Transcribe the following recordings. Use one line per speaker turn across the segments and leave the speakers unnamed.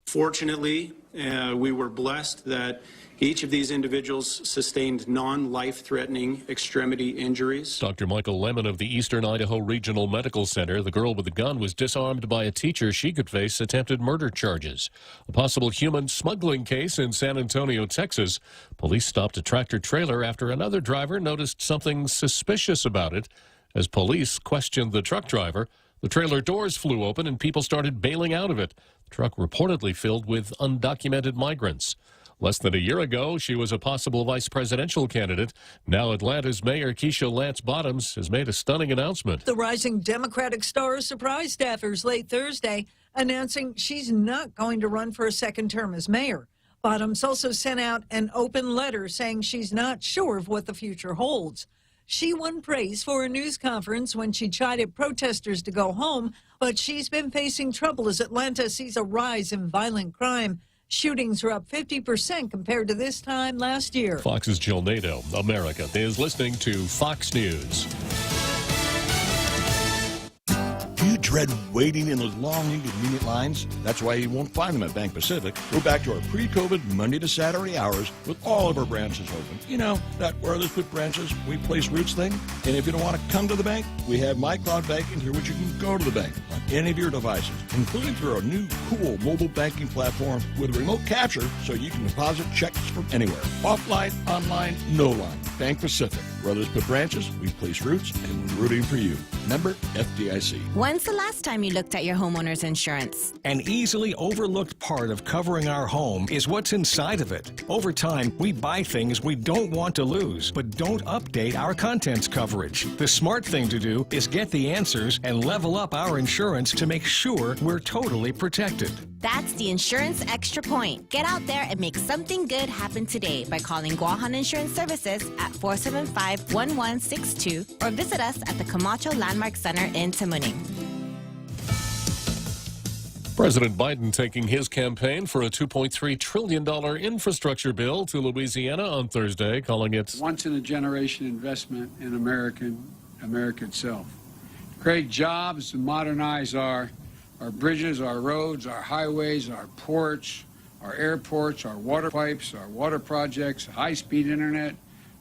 Fortunately, we were blessed that each of these individuals sustained non-life-threatening extremity injuries.
Dr. Michael Lemon of the Eastern Idaho Regional Medical Center. The girl with the gun was disarmed by a teacher. She could face attempted murder charges. A possible human smuggling case in San Antonio, Texas. Police stopped a tractor-trailer after another driver noticed something suspicious about it. As police questioned the truck driver, the trailer doors flew open and people started bailing out of it. The truck reportedly filled with undocumented migrants. Less than a year ago, she was a possible vice presidential candidate. Now Atlanta's Mayor Keisha Lance Bottoms has made a stunning announcement.
The rising Democratic star surprised staffers late Thursday, announcing she's not going to run for a second term as mayor. Bottoms also sent out an open letter saying she's not sure of what the future holds. She won praise for a news conference when she chided protesters to go home, but she's been facing trouble as Atlanta sees a rise in violent crime. Shootings are up 50% compared to this time last year.
Fox's Jill Nato. America is listening to Fox News.
Do you dread waiting in those long, inconvenient lines? That's why you won't find them at Bank Pacific. Go back to our pre-COVID Monday to Saturday hours with all of our branches open. You know, that where others put branches, we place roots thing. And if you don't want to come to the bank, we have My Cloud Banking through which you can go to the bank on any of your devices, including through our new cool mobile banking platform with remote capture so you can deposit checks from anywhere. Offline, online, no line. Bank Pacific. Where others put branches, we place roots, and we're rooting for you. Member FDIC.
When's the last time you looked at your homeowner's insurance?
An easily overlooked part of covering our home is what's inside of it. Over time, we buy things we don't want to lose, but don't update our contents coverage. The smart thing to do is get the answers and level up our insurance to make sure we're totally protected.
That's the Insurance Extra Point. Get out there and make something good happen today by calling Guahan Insurance Services at 475-1162 or visit us at the Camacho Landmark Center in Tamuning.
President Biden taking his campaign for a $2.3 trillion infrastructure bill to Louisiana on Thursday, calling it
once-in-a-generation investment in America itself. Create jobs and modernize our bridges, our roads, our highways, our ports, our airports, our water pipes, our water projects, high-speed internet,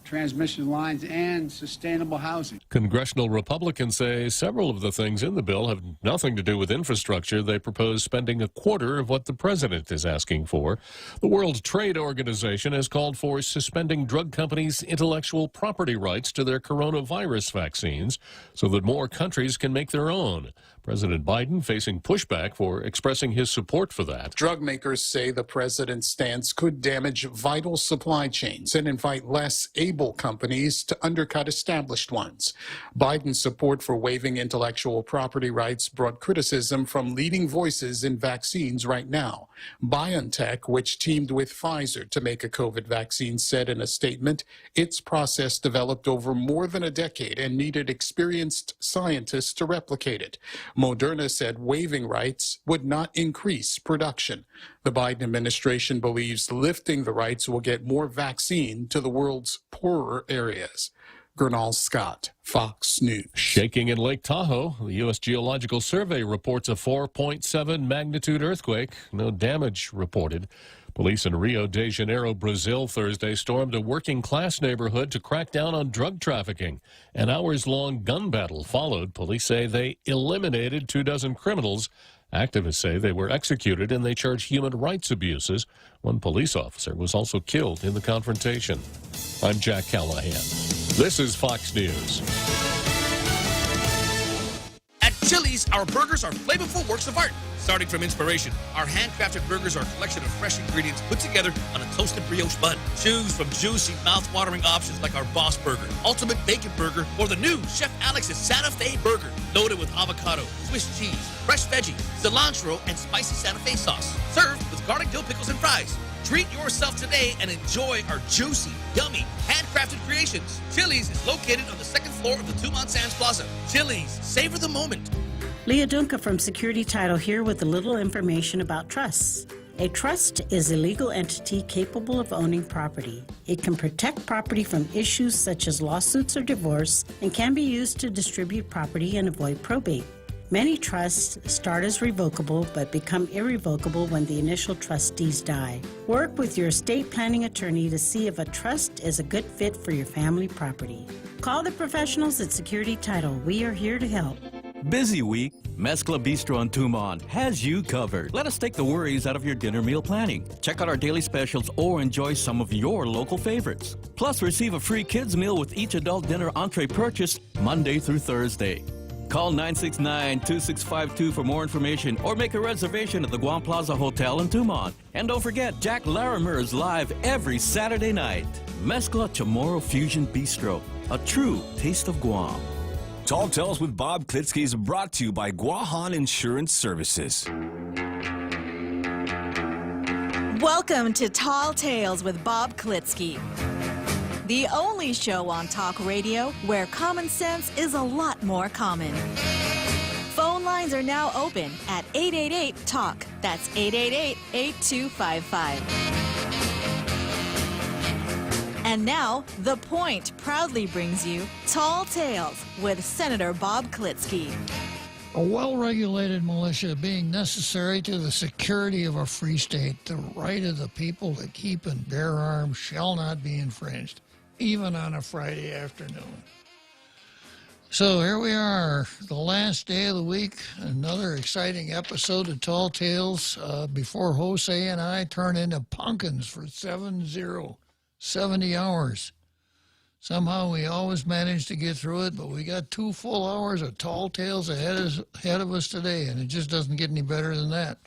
transmission lines, and sustainable housing.
Congressional Republicans say several of the things in the bill have nothing to do with infrastructure. They propose spending a quarter of what the president is asking for. The World Trade Organization has called for suspending drug companies' intellectual property rights to their coronavirus vaccines so that more countries can make their own. President Biden facing pushback for expressing his support for that.
Drug makers say the president's stance could damage vital supply chains and invite less able companies to undercut established ones. Biden's support for waiving intellectual property rights brought criticism from leading voices in vaccines right now. BioNTech, which teamed with Pfizer to make a COVID vaccine, said in a statement its process developed over more than a decade and needed experienced scientists to replicate it. Moderna said waiving rights would not increase production. The Biden administration believes lifting the rights will get more vaccine to the world's poorer areas. Gernal Scott, Fox News.
Shaking in Lake Tahoe, the U.S. Geological Survey reports a 4.7 magnitude earthquake. No damage reported. Police in Rio de Janeiro, Brazil, Thursday stormed a working-class neighborhood to crack down on drug trafficking. An hours-long gun battle followed. Police say they eliminated 24 criminals. Activists say they were executed and they charge human rights abuses. One police officer was also killed in the confrontation. I'm Jack Callahan. This is Fox News.
At Chili's, our burgers are flavorful works of art. Starting from inspiration, our handcrafted burgers are a collection of fresh ingredients put together on a toasted brioche bun. Choose from juicy, mouth-watering options like our Boss Burger, Ultimate Bacon Burger, or the new Chef Alex's Santa Fe Burger, loaded with avocado, Swiss cheese, fresh veggie, cilantro, and spicy Santa Fe sauce. Served with garlic dill pickles and fries. Treat yourself today and enjoy our juicy, yummy, handcrafted creations. Chili's is located on the second floor of the Two-Mont Sands Plaza. Chili's, savor the moment.
Leah Dunca from Security Title here with a little information about trusts. A trust is a legal entity capable of owning property. It can protect property from issues such as lawsuits or divorce and can be used to distribute property and avoid probate. Many trusts start as revocable but become irrevocable when the initial trustees die. Work with your estate planning attorney to see if a trust is a good fit for your family property. Call the professionals at Security Title. We are here to help.
Busy week? Mezcla Bistro in Tumon has you covered. Let us take the worries out of your dinner meal planning. Check out our daily specials or enjoy some of your local favorites. Plus, receive a free kids meal with each adult dinner entree purchase Monday through Thursday. Call 969-2652 for more information or make a reservation at the Guam Plaza Hotel in Tumon. And don't forget, Jack Larimer is live every Saturday night. Mezcla Chamorro Fusion Bistro, a true taste of Guam.
Tall Tales with Bob Klitzkie is brought to you by Guahan Insurance Services.
Welcome to Tall Tales with Bob Klitzkie, the only show on talk radio where common sense is a lot more common. Phone lines are now open at 888-TALK. That's 888-8255. And now, The Point proudly brings you Tall Tales with Senator Bob Klitzkie.
A well-regulated militia being necessary to the security of a free state, the right of the people to keep and bear arms shall not be infringed, even on a Friday afternoon. So here we are, the last day of the week, another exciting episode of Tall Tales before Jose and I turn into pumpkins for 70 hours. Somehow we always manage to get through it, but we got 2 full hours of Tall Tales ahead of us today, and it just doesn't get any better than that.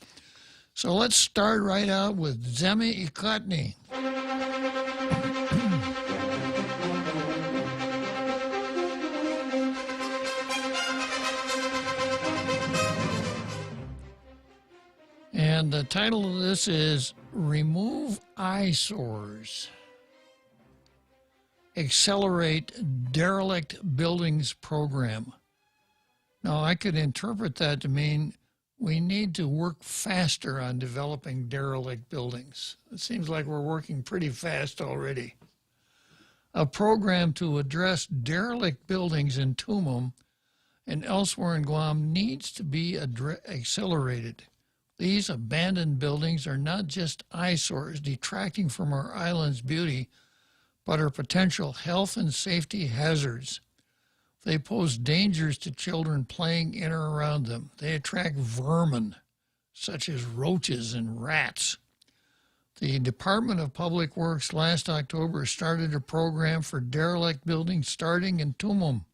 So let's start right out with Zemi Ikotny. And the title of this is Remove Eyesores. Accelerate Derelict Buildings Program. Now, I could interpret that to mean we need to work faster on developing derelict buildings. It seems like we're working pretty fast already. A program to address derelict buildings in Tumon and elsewhere in Guam needs to be accelerated. These abandoned buildings are not just eyesores detracting from our island's beauty, but are potential health and safety hazards. They pose dangers to children playing in or around them. They attract vermin, such as roaches and rats. The Department of Public Works last October started a program for derelict buildings starting in Tumon.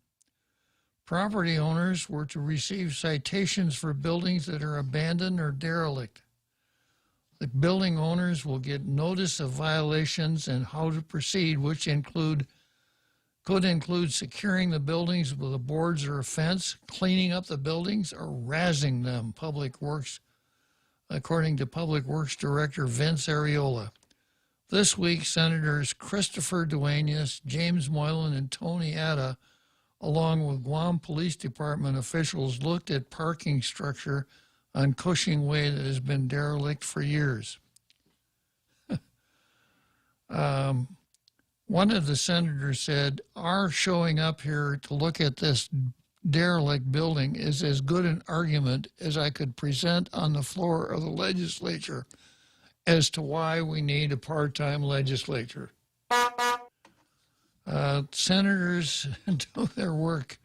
Property owners were to receive citations for buildings that are abandoned or derelict. The building owners will get notice of violations and how to proceed, which could include securing the buildings with the boards or a fence, cleaning up the buildings, or razzing them, Public Works, according to Public Works Director Vince Areola. This week, Senators Christopher Duenas, James Moylan, and Tony Atta, along with Guam Police Department officials, looked at parking structure on Cushing Way that has been derelict for years. One of the senators said, our showing up here to look at this derelict building is as good an argument as I could present on the floor of the legislature as to why we need a part-time legislature. Senators do their work,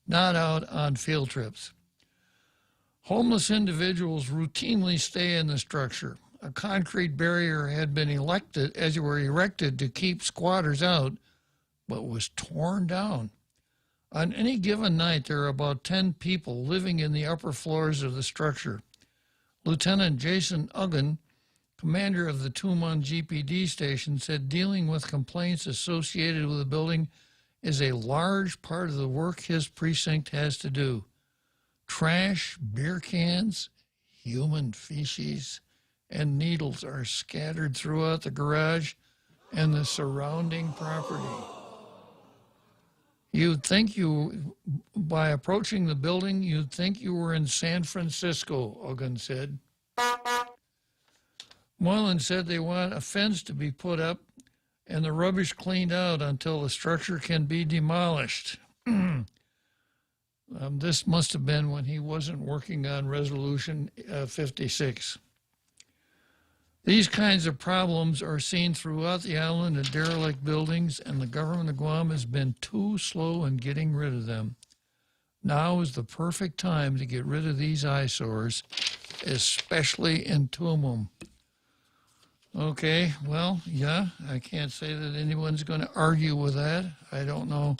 not out on field trips. Homeless individuals routinely stay in the structure. A concrete barrier had been erected to keep squatters out, but was torn down. On any given night, there are about 10 people living in the upper floors of the structure. Lieutenant Jason Uggan, commander of the Tumon GPD station, said dealing with complaints associated with the building is a large part of the work his precinct has to do. Trash, beer cans, human feces, and needles are scattered throughout the garage and the surrounding property. By approaching the building, you'd think you were in San Francisco, Uggan said. Moylan said they want a fence to be put up and the rubbish cleaned out until the structure can be demolished. This must have been when he wasn't working on Resolution 56. These kinds of problems are seen throughout the island of derelict buildings, and the government of Guam has been too slow in getting rid of them. Now is the perfect time to get rid of these eyesores, especially in Tumum. Okay, well, yeah, I can't say that anyone's going to argue with that. I don't know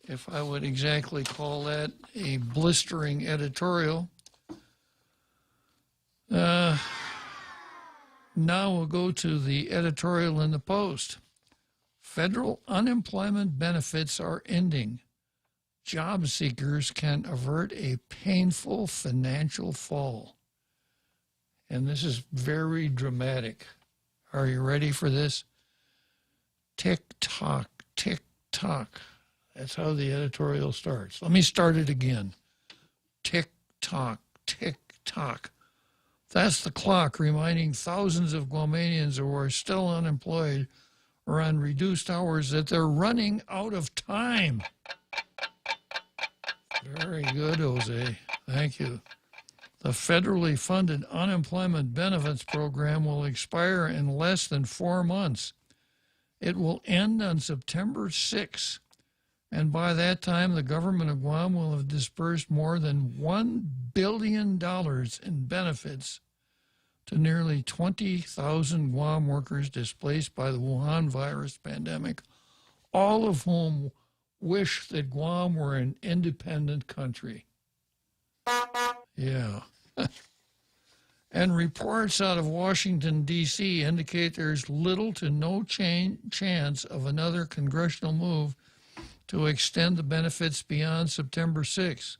if I would exactly call that a blistering editorial. Now we'll go to the editorial in the Post. Federal unemployment benefits are ending. Job seekers can avert a painful financial fall. And this is very dramatic. Are you ready for this? Tick tock, tick tock. That's how the editorial starts. Let me start it again. Tick tock, tick tock. That's the clock reminding thousands of Guamanians who are still unemployed or on reduced hours that they're running out of time. Very good, Jose. Thank you. The federally funded unemployment benefits program will expire in less than 4 months. It will end on September 6th, and by that time, the government of Guam will have disbursed more than $1 billion in benefits to nearly 20,000 Guam workers displaced by the Wuhan virus pandemic, all of whom wish that Guam were an independent country. Yeah. And reports out of Washington, D.C. indicate there's little to no chance of another congressional move to extend the benefits beyond September 6th.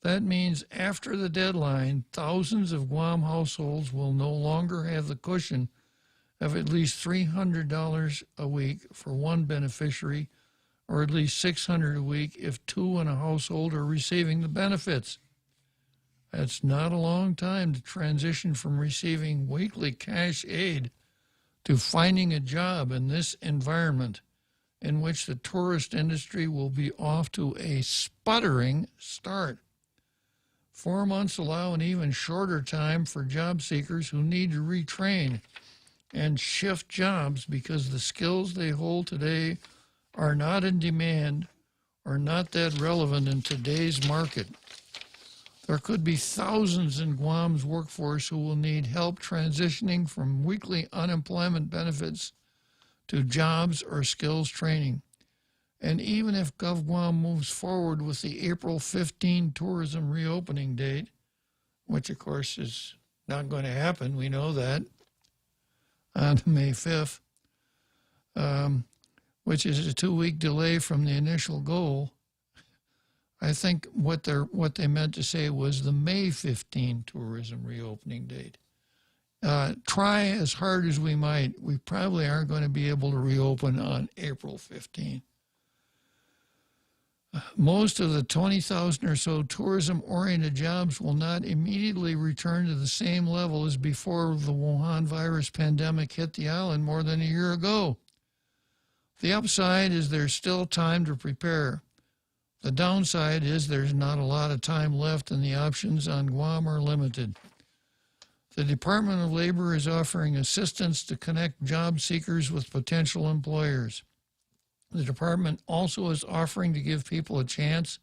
That means after the deadline, thousands of Guam households will no longer have the cushion of at least $300 a week for one beneficiary, or at least $600 a week if two in a household are receiving the benefits. That's not a long time to transition from receiving weekly cash aid to finding a job in this environment in which the tourist industry will be off to a sputtering start. 4 months allow an even shorter time for job seekers who need to retrain and shift jobs because the skills they hold today are not in demand or not that relevant in today's market. There could be thousands in Guam's workforce who will need help transitioning from weekly unemployment benefits to jobs or skills training. And even if GovGuam moves forward with the April 15 tourism reopening date, which of course is not going to happen, we know that, on May 5th, which is a 2-week delay from the initial goal, I think what they meant to say was the May 15 tourism reopening date. Try as hard as we might, we probably aren't going to be able to reopen on April 15. Most of the 20,000 or so tourism-oriented jobs will not immediately return to the same level as before the Wuhan virus pandemic hit the island more than a year ago. The upside is there's still time to prepare. The downside is there's not a lot of time left and the options on Guam are limited. The Department of Labor is offering assistance to connect job seekers with potential employers. The department also is offering to give people a chance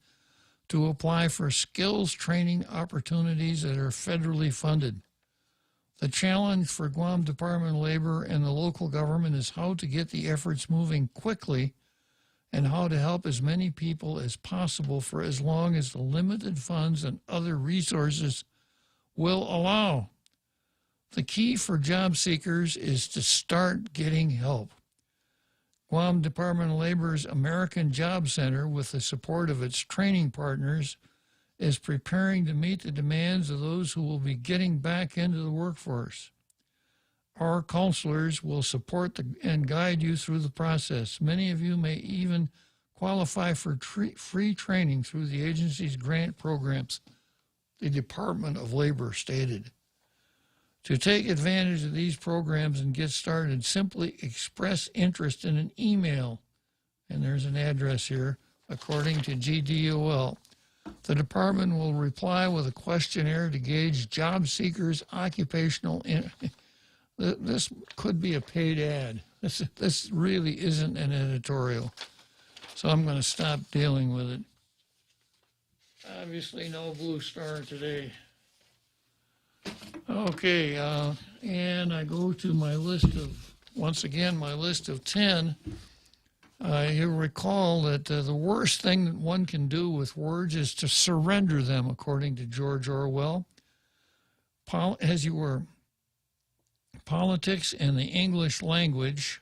to apply for skills training opportunities that are federally funded. The challenge for Guam Department of Labor and the local government is how to get the efforts moving quickly and how to help as many people as possible for as long as the limited funds and other resources will allow. The key for job seekers is to start getting help. Guam Department of Labor's American Job Center, with the support of its training partners, is preparing to meet the demands of those who will be getting back into the workforce. Our counselors will support and guide you through the process. Many of you may even qualify for free training through the agency's grant programs, the Department of Labor stated. To take advantage of these programs and get started, simply express interest in an email, and there's an address here, according to GDOL. The department will reply with a questionnaire to gauge job seekers' occupational. This could be a paid ad. This really isn't an editorial. So I'm going to stop dealing with it. Obviously, no Blue Star today. Okay, and I go to my list of, once again, my list of 10. You'll recall that the worst thing that one can do with words is to surrender them, according to George Orwell. As you were, politics and the English language,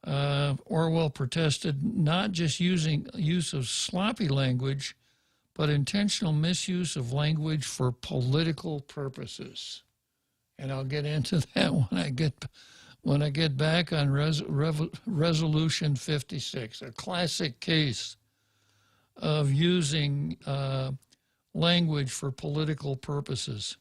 Orwell protested not just use of sloppy language, but intentional misuse of language for political purposes. And I'll get into that when I get back on Resolution 56, a classic case of using language for political purposes.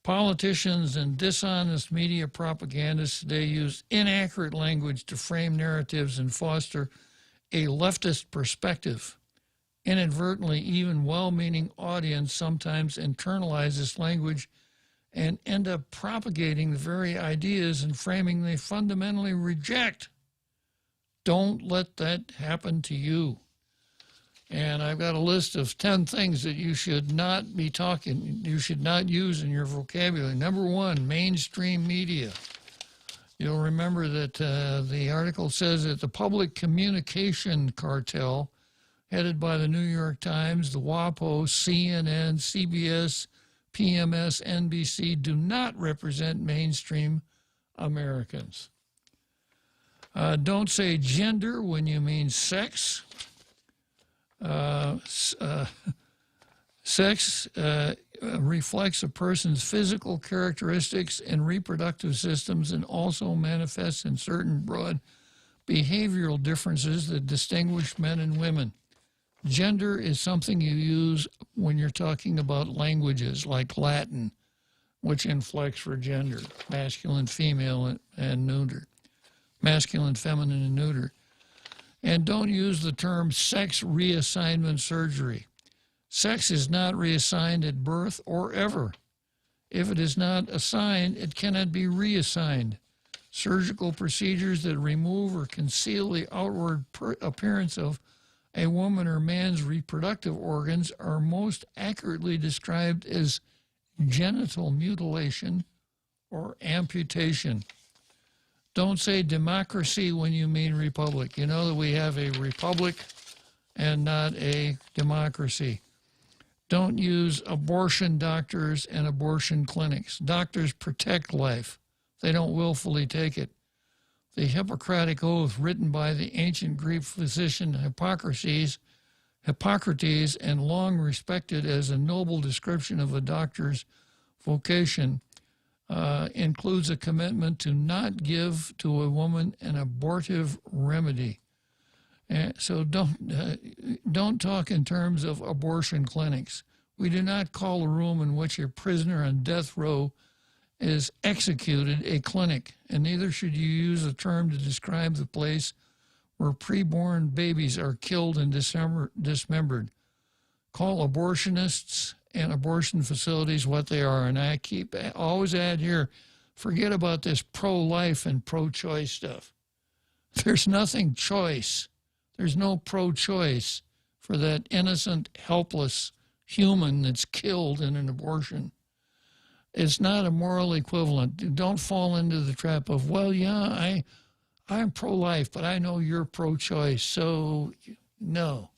Politicians and dishonest media propagandists today use inaccurate language to frame narratives and foster a leftist perspective. Inadvertently, even well-meaning audience sometimes internalize this language and end up propagating the very ideas and framing they fundamentally reject. Don't let that happen to you. And I've got a list of 10 things that you should not use in your vocabulary. Number 1, mainstream media. You'll remember that the article says that the public communication cartel, headed by the New York Times, the WAPO, CNN, CBS, PMS, NBC, do not represent mainstream Americans. Don't say gender when you mean sex. Sex reflects a person's physical characteristics and reproductive systems and also manifests in certain broad behavioral differences that distinguish men and women. Gender is something you use when you're talking about languages like Latin, which inflects for gender, masculine, female, and neuter, masculine, feminine, and neuter. And don't use the term sex reassignment surgery. Sex is not reassigned at birth or ever. If it is not assigned, it cannot be reassigned. Surgical procedures that remove or conceal the outward appearance of a woman or man's reproductive organs are most accurately described as genital mutilation or amputation. Don't say democracy when you mean republic. You know that we have a republic and not a democracy. Don't use abortion doctors and abortion clinics. Doctors protect life. They don't willfully take it. The Hippocratic Oath, written by the ancient Greek physician Hippocrates, and long respected as a noble description of a doctor's vocation, includes a commitment to not give to a woman an abortive remedy. So don't talk in terms of abortion clinics. We do not call a room in which a prisoner on death row is executed a clinic, and neither should you use a term to describe the place where preborn babies are killed and dismembered. Call abortionists and abortion facilities what they are, and I always add here, forget about this pro-life and pro-choice stuff. There's nothing choice. There's no pro-choice for that innocent, helpless human that's killed in an abortion. It's not a moral equivalent. Don't fall into the trap of, well, yeah, I'm pro-life, but I know you're pro-choice, so no.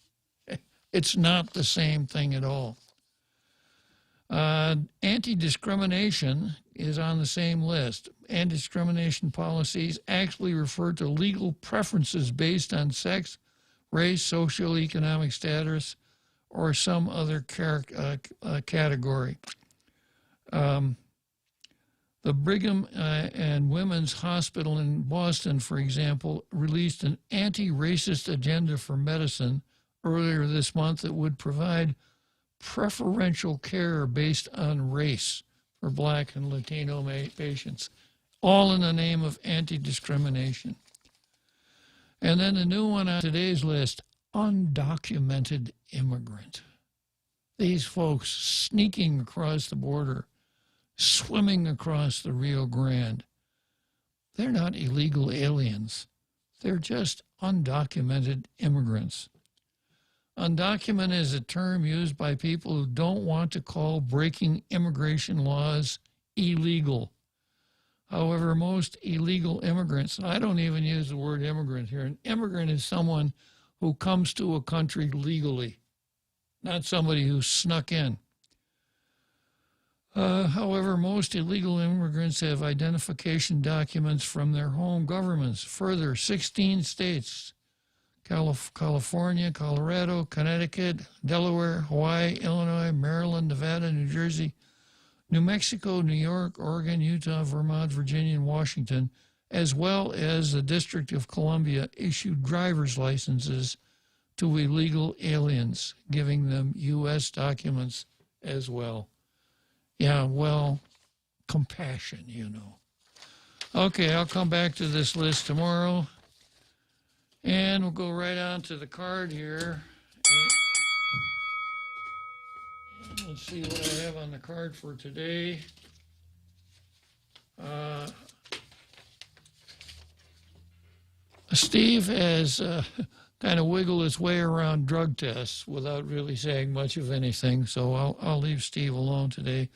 It's not the same thing at all. Anti-discrimination is on the same list. Anti-discrimination policies actually refer to legal preferences based on sex, race, socioeconomic status, or some other category. The Brigham and Women's Hospital in Boston, for example, released an anti-racist agenda for medicine earlier this month that would provide preferential care based on race for Black and Latino patients, all in the name of anti-discrimination. And then the new one on today's list, undocumented immigrant. These folks sneaking across the border, swimming across the Rio Grande. They're not illegal aliens. They're just undocumented immigrants. Undocumented is a term used by people who don't want to call breaking immigration laws illegal. However, most illegal immigrants, and I don't even use the word immigrant here, an immigrant is someone who comes to a country legally, not somebody who snuck in. However, most illegal immigrants have identification documents from their home governments. Further, 16 states, California, Colorado, Connecticut, Delaware, Hawaii, Illinois, Maryland, Nevada, New Jersey, New Mexico, New York, Oregon, Utah, Vermont, Virginia, and Washington, as well as the District of Columbia, issued driver's licenses to illegal aliens, giving them U.S. documents as well. Yeah, well, compassion, you know. Okay, I'll come back to this list tomorrow. And we'll go right on to the card here. And let's see what I have on the card for today. Steve has kind of wiggled his way around drug tests without really saying much of anything, so I'll leave Steve alone today.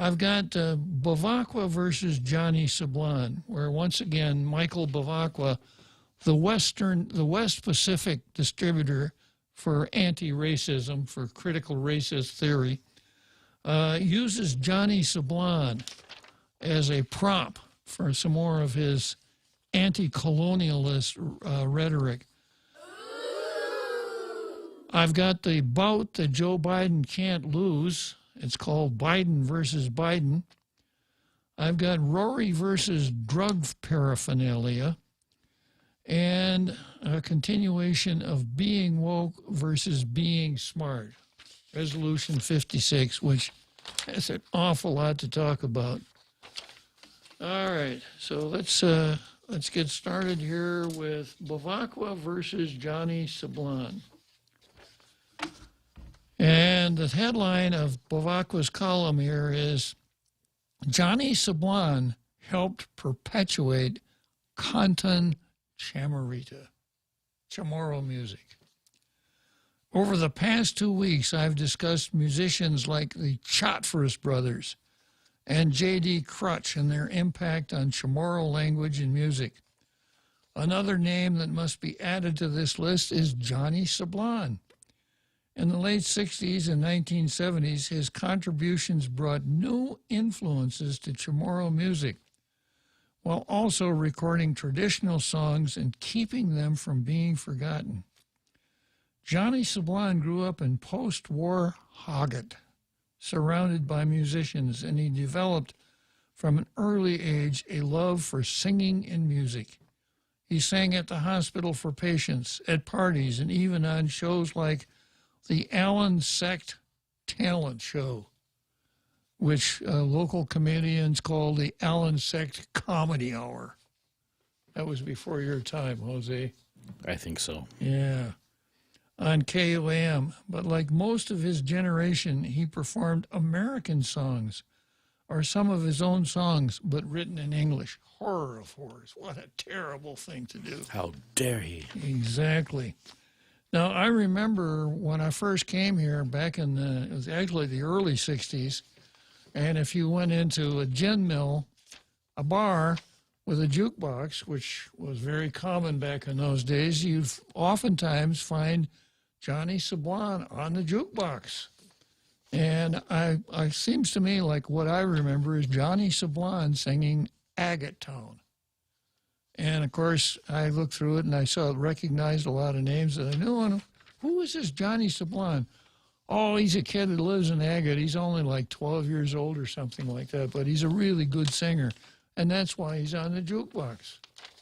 I've got Bavacqua versus Johnny Sablon, where once again Michael Bavacqua, the West Pacific distributor for anti-racism, for critical racist theory, uses Johnny Sablon as a prop for some more of his anti-colonialist rhetoric. I've got the bout that Joe Biden can't lose. It's called Biden versus Biden. I've got Rory versus drug paraphernalia, and a continuation of being woke versus being smart. Resolution 56, which has an awful lot to talk about. All right, so let's get started here with Bavacqua versus Johnny Sablon. And the headline of Bavacqua's column here is, Johnny Sablon helped perpetuate Canton Chamarita, Chamorro music. Over the past 2 weeks, I've discussed musicians like the Chotfris Brothers and J.D. Crutch and their impact on Chamorro language and music. Another name that must be added to this list is Johnny Sablon. In the late 60s and 1970s, his contributions brought new influences to Chamorro music, while also recording traditional songs and keeping them from being forgotten. Johnny Sablon grew up in post-war Hagat, surrounded by musicians, and he developed from an early age a love for singing and music. He sang at the hospital for patients, at parties, and even on shows like the Allen Sect Talent Show, which local comedians call the Allen Sect Comedy Hour. That was before your time, Jose.
I think so.
Yeah. On KOAM. But like most of his generation, he performed American songs, or some of his own songs, but written in English. Horror of horrors. What a terrible thing to do.
How dare he?
Exactly. Now, I remember when I first came here back in it was actually the early 60s, and if you went into a gin mill, a bar with a jukebox, which was very common back in those days, you'd oftentimes find Johnny Sablon on the jukebox. And it seems to me like what I remember is Johnny Sablon singing Agate Town. And, of course, I looked through it and I recognized a lot of names that I knew. And who is this Johnny Sablon? Oh, he's a kid that lives in Agate. He's only like 12 years old or something like that, but he's a really good singer. And that's why he's on the jukebox.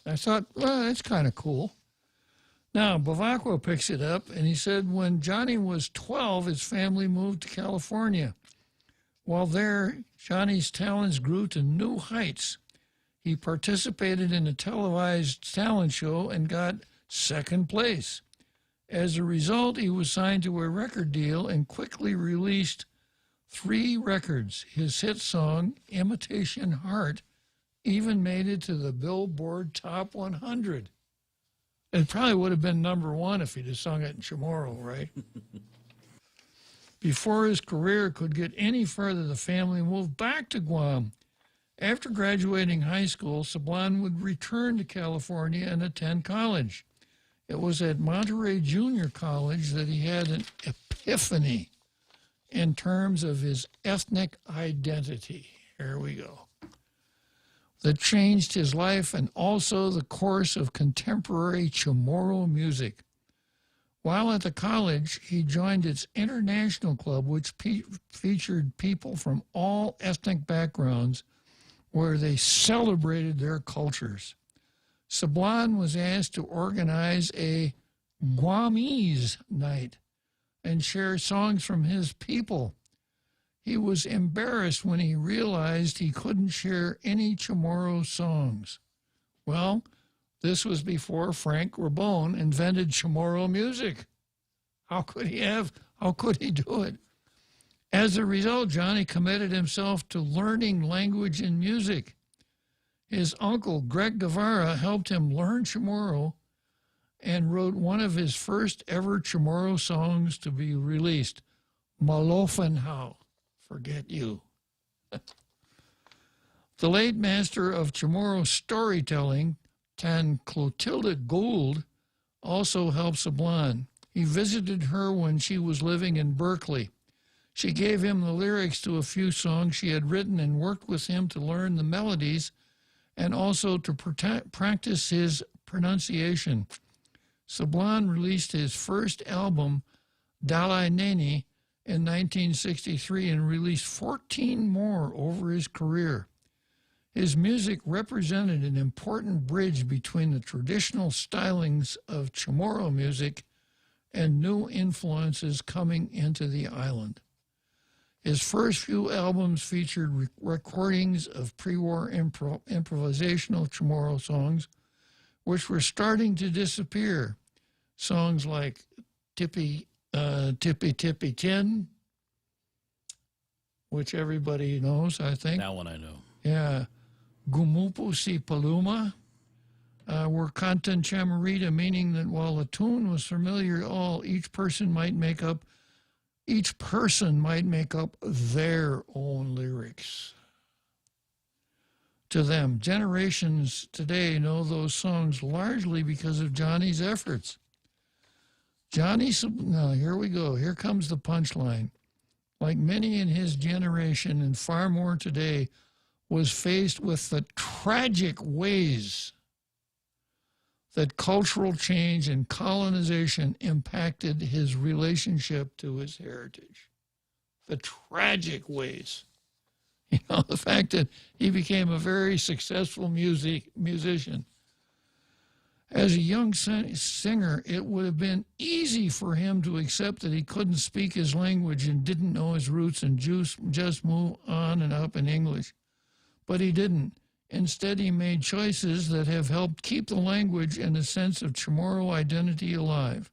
I thought, well, that's kind of cool. Now, Bavacqua picks it up, and he said when Johnny was 12, his family moved to California. While there, Johnny's talents grew to new heights. He participated in a televised talent show and got second place. As a result, he was signed to a record deal and quickly released 3 records. His hit song, Imitation Heart, even made it to the Billboard Top 100. It probably would have been #1 if he'd have sung it in Chamorro, right? Before his career could get any further, the family moved back to Guam. After graduating high school, Sablan would return to California and attend college. It was at Monterey Junior College that he had an epiphany in terms of his ethnic identity. Here we go. That changed his life and also the course of contemporary Chamorro music. While at the college, he joined its international club, which featured people from all ethnic backgrounds, where they celebrated their cultures. Sablan was asked to organize a Guamese night and share songs from his people. He was embarrassed when he realized he couldn't share any Chamorro songs. Well, this was before Frank Rabone invented Chamorro music. How could he do it? As a result, Johnny committed himself to learning language and music. His uncle, Greg Guevara, helped him learn Chamorro and wrote one of his first ever Chamorro songs to be released, Malofenhau, Forget You. The late master of Chamorro storytelling, Tan Clotilde Gould, also helped Sablan. He visited her when she was living in Berkeley. She gave him the lyrics to a few songs she had written and worked with him to learn the melodies and also to practice his pronunciation. Sablan released his first album, Dalai Neni, in 1963 and released 14 more over his career. His music represented an important bridge between the traditional stylings of Chamorro music and new influences coming into the island. His first few albums featured recordings of pre-war improvisational Chamorro songs, which were starting to disappear. Songs like Tippy Tippy Tin, which everybody knows, I think.
That one I know.
Yeah. Gumupu Si Paluma were Kantan Chamarita, meaning that while the tune was familiar to all, each person might make up their own lyrics to them. Generations today know those songs largely because of Johnny's efforts. Now here we go. Here comes the punchline. Like many in his generation and far more today, was faced with the tragic ways that cultural change and colonization impacted his relationship to his heritage. The tragic ways. You know, the fact that he became a very successful musician. As a young singer, it would have been easy for him to accept that he couldn't speak his language and didn't know his roots and just move on and up in English. But he didn't. Instead, he made choices that have helped keep the language and a sense of Chamorro identity alive.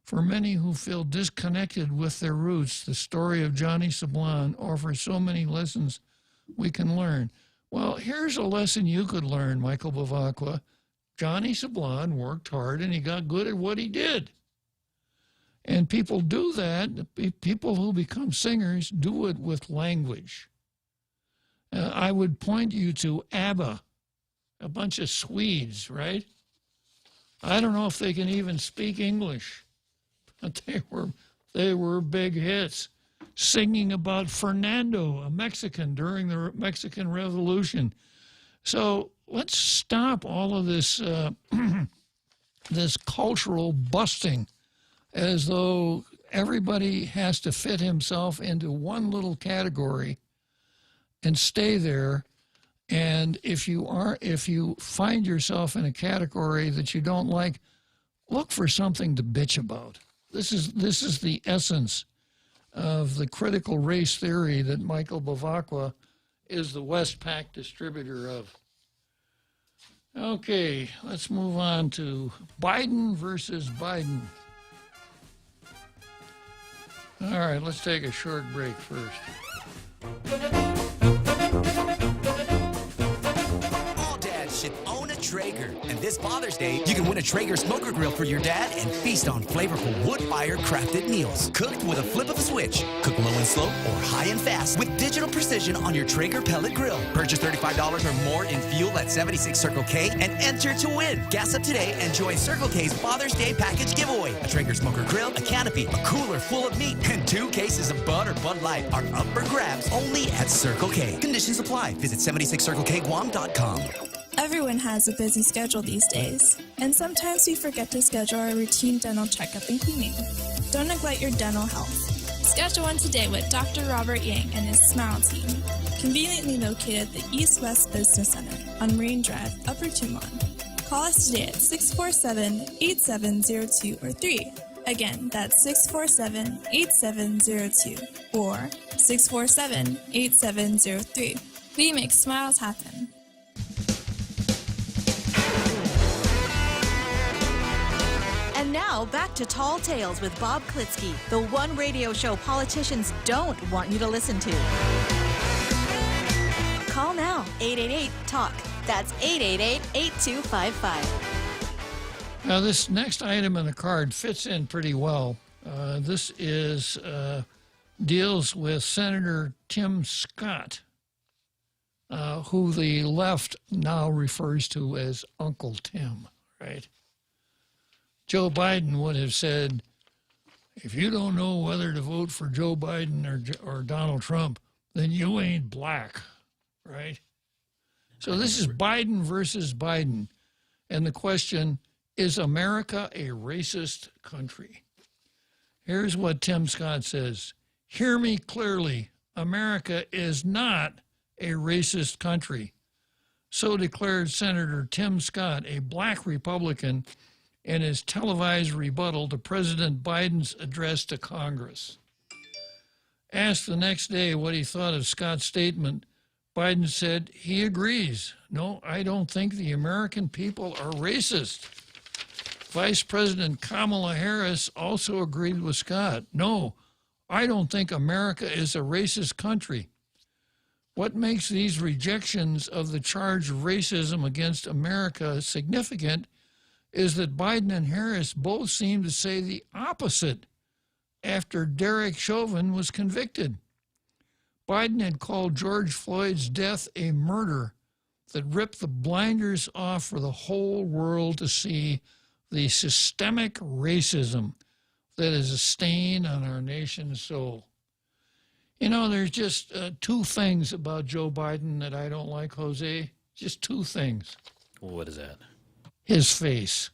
For many who feel disconnected with their roots, the story of Johnny Sablan offers so many lessons we can learn. Well, here's a lesson you could learn, Michael Bavacqua. Johnny Sablan worked hard and he got good at what he did. And people do that. People who become singers do it with language. I would point you to ABBA, a bunch of Swedes, right? I don't know if they can even speak English, but they were big hits, singing about Fernando, a Mexican, during the Mexican Revolution. So let's stop all of this this cultural busting, as though everybody has to fit himself into one little category and stay there. And if you find yourself in a category that you don't like, look for something to bitch about. This is the essence of the critical race theory that Michael Bavacqua is the Westpac distributor of. Okay, let's move on to Biden versus Biden. All right, let's take a short break first.
All dads should own a Traeger. And this Father's Day, you can win a Traeger smoker grill for your dad and feast on flavorful wood-fire crafted meals. Cooked with a flip of a switch. Cook low and slow or high and fast with digital precision on your Traeger pellet grill. Purchase $35 or more in fuel at 76 Circle K and enter to win. Gas up today and join Circle K's Father's Day package giveaway. A Traeger smoker grill, a canopy, a cooler full of meat, and 2 cases of Bud or Bud Light are up for grabs only at Circle K. Conditions apply. Visit 76circlekguam.com.
Everyone has a busy schedule these days, and sometimes we forget to schedule our routine dental checkup and cleaning. Don't neglect your dental health. Schedule one today with Dr. Robert Yang and his Smile team, conveniently located at the East West Business Center on Marine Drive, Upper Tumon. Call us today at 647-8702 or 3. Again, that's 647-8702 or 647-8703. We make smiles happen.
And now, back to Tall Tales with Bob Klitzkie, the one radio show politicians don't want you to listen to. Call now, 888-TALK. That's 888-8255.
Now, this next item on the card fits in pretty well. This is deals with Senator Tim Scott, who the left now refers to as Uncle Tim, right? Joe Biden would have said, if you don't know whether to vote for Joe Biden or Donald Trump, then you ain't black, right? So this is Biden versus Biden. And the question, is America a racist country? Here's what Tim Scott says. Hear me clearly. America is not a racist country. So declared Senator Tim Scott, a black Republican, in his televised rebuttal to President Biden's address to Congress. Asked the next day what he thought of Scott's statement, Biden said he agrees. No, I don't think the American people are racist. Vice President Kamala Harris also agreed with Scott. No, I don't think America is a racist country. What makes these rejections of the charge of racism against America significant is that Biden and Harris both seem to say the opposite after Derek Chauvin was convicted. Biden had called George Floyd's death a murder that ripped the blinders off for the whole world to see the systemic racism that is a stain on our nation's soul. You know, there's just 2 things about Joe Biden that I don't like, Jose. Just 2 things.
What is that?
His face.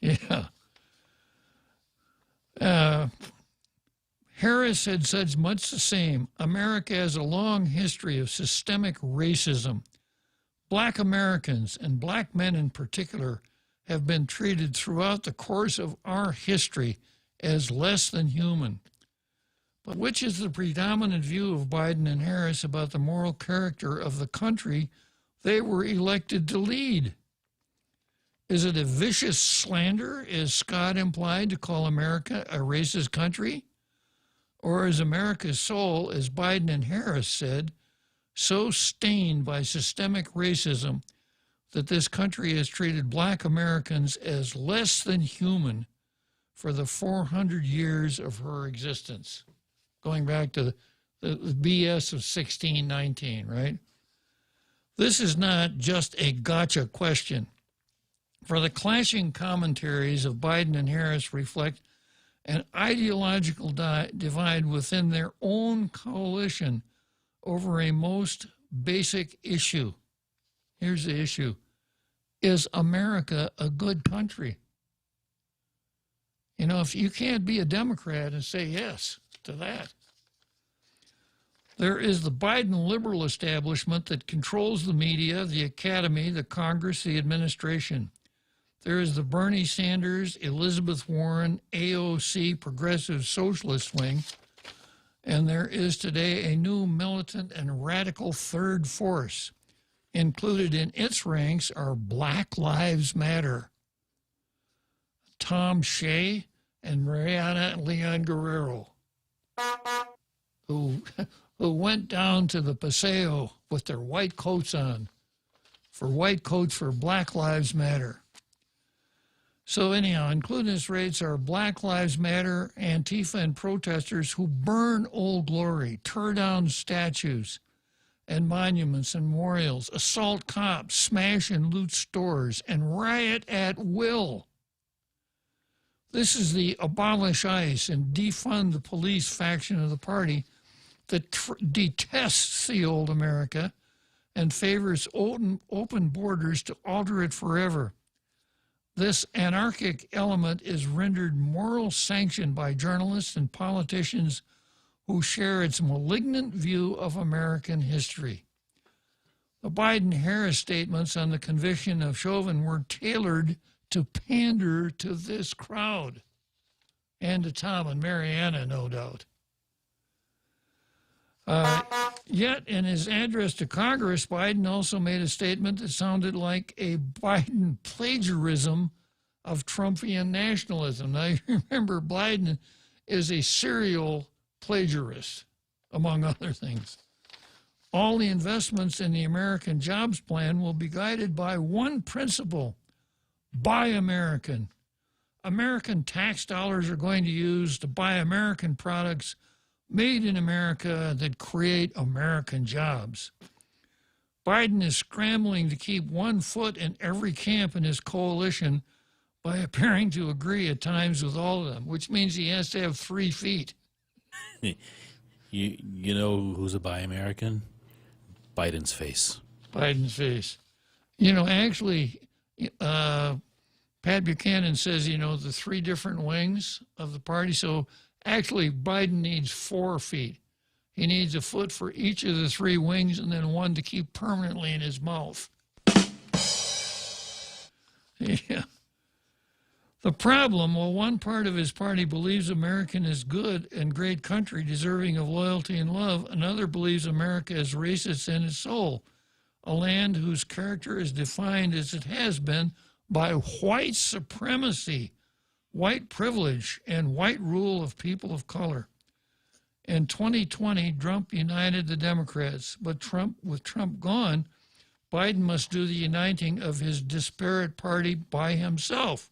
Yeah. Harris had said much the same. America has a long history of systemic racism. Black Americans, and black men in particular, have been treated throughout the course of our history as less than human. But which is the predominant view of Biden and Harris about the moral character of the country they were elected to lead? Is it a vicious slander, as Scott implied, to call America a racist country? Or is America's soul, as Biden and Harris said, so stained by systemic racism that this country has treated black Americans as less than human for the 400 years of her existence? Going back to the BS of 1619, right? This is not just a gotcha question. For the clashing commentaries of Biden and Harris reflect an ideological divide within their own coalition over a most basic issue. Here's the issue. Is America a good country? You know, if you can't be a Democrat and say yes to that. There is the Biden liberal establishment that controls the media, the academy, the Congress, the administration. There is the Bernie Sanders, Elizabeth Warren, AOC, progressive socialist wing. And there is today a new militant and radical third force. Included in its ranks are Black Lives Matter. Tom Shea and Mariana Leon Guerrero, who went down to the Paseo with their white coats on, for white coats for Black Lives Matter. So anyhow, including this raids are Black Lives Matter, Antifa, and protesters who burn Old Glory, tear down statues and monuments and memorials, assault cops, smash and loot stores, and riot at will. This is the abolish ICE and defund the police faction of the party that detests the old America and favors open borders to alter it forever. This anarchic element is rendered moral sanction by journalists and politicians who share its malignant view of American history. The Biden-Harris statements on the conviction of Chauvin were tailored to pander to this crowd, and to Tom and Mariana, no doubt. Yet, in his address to Congress, Biden also made a statement that sounded like a Biden plagiarism of Trumpian nationalism. Now, you remember, Biden is a serial plagiarist, among other things. All the investments in the American Jobs Plan will be guided by one principle: buy American. American tax dollars are going to use to buy American products made in America that create American jobs. Biden is scrambling to keep one foot in every camp in his coalition by appearing to agree at times with all of them, which means he has to have 3 feet.
You know who's a buy American? Biden's face.
Biden's face. You know, actually, Pat Buchanan says, the 3 different wings of the party. So actually, Biden needs 4 feet. He needs a foot for each of the 3 wings and then one to keep permanently in his mouth. Yeah. The problem, well, one part of his party believes America is good and great country deserving of loyalty and love. Another believes America is racist in its soul, a land whose character is defined as it has been by white supremacy, white privilege, and white rule of people of color. In 2020, Trump united the Democrats, but with Trump gone, Biden must do the uniting of his disparate party by himself.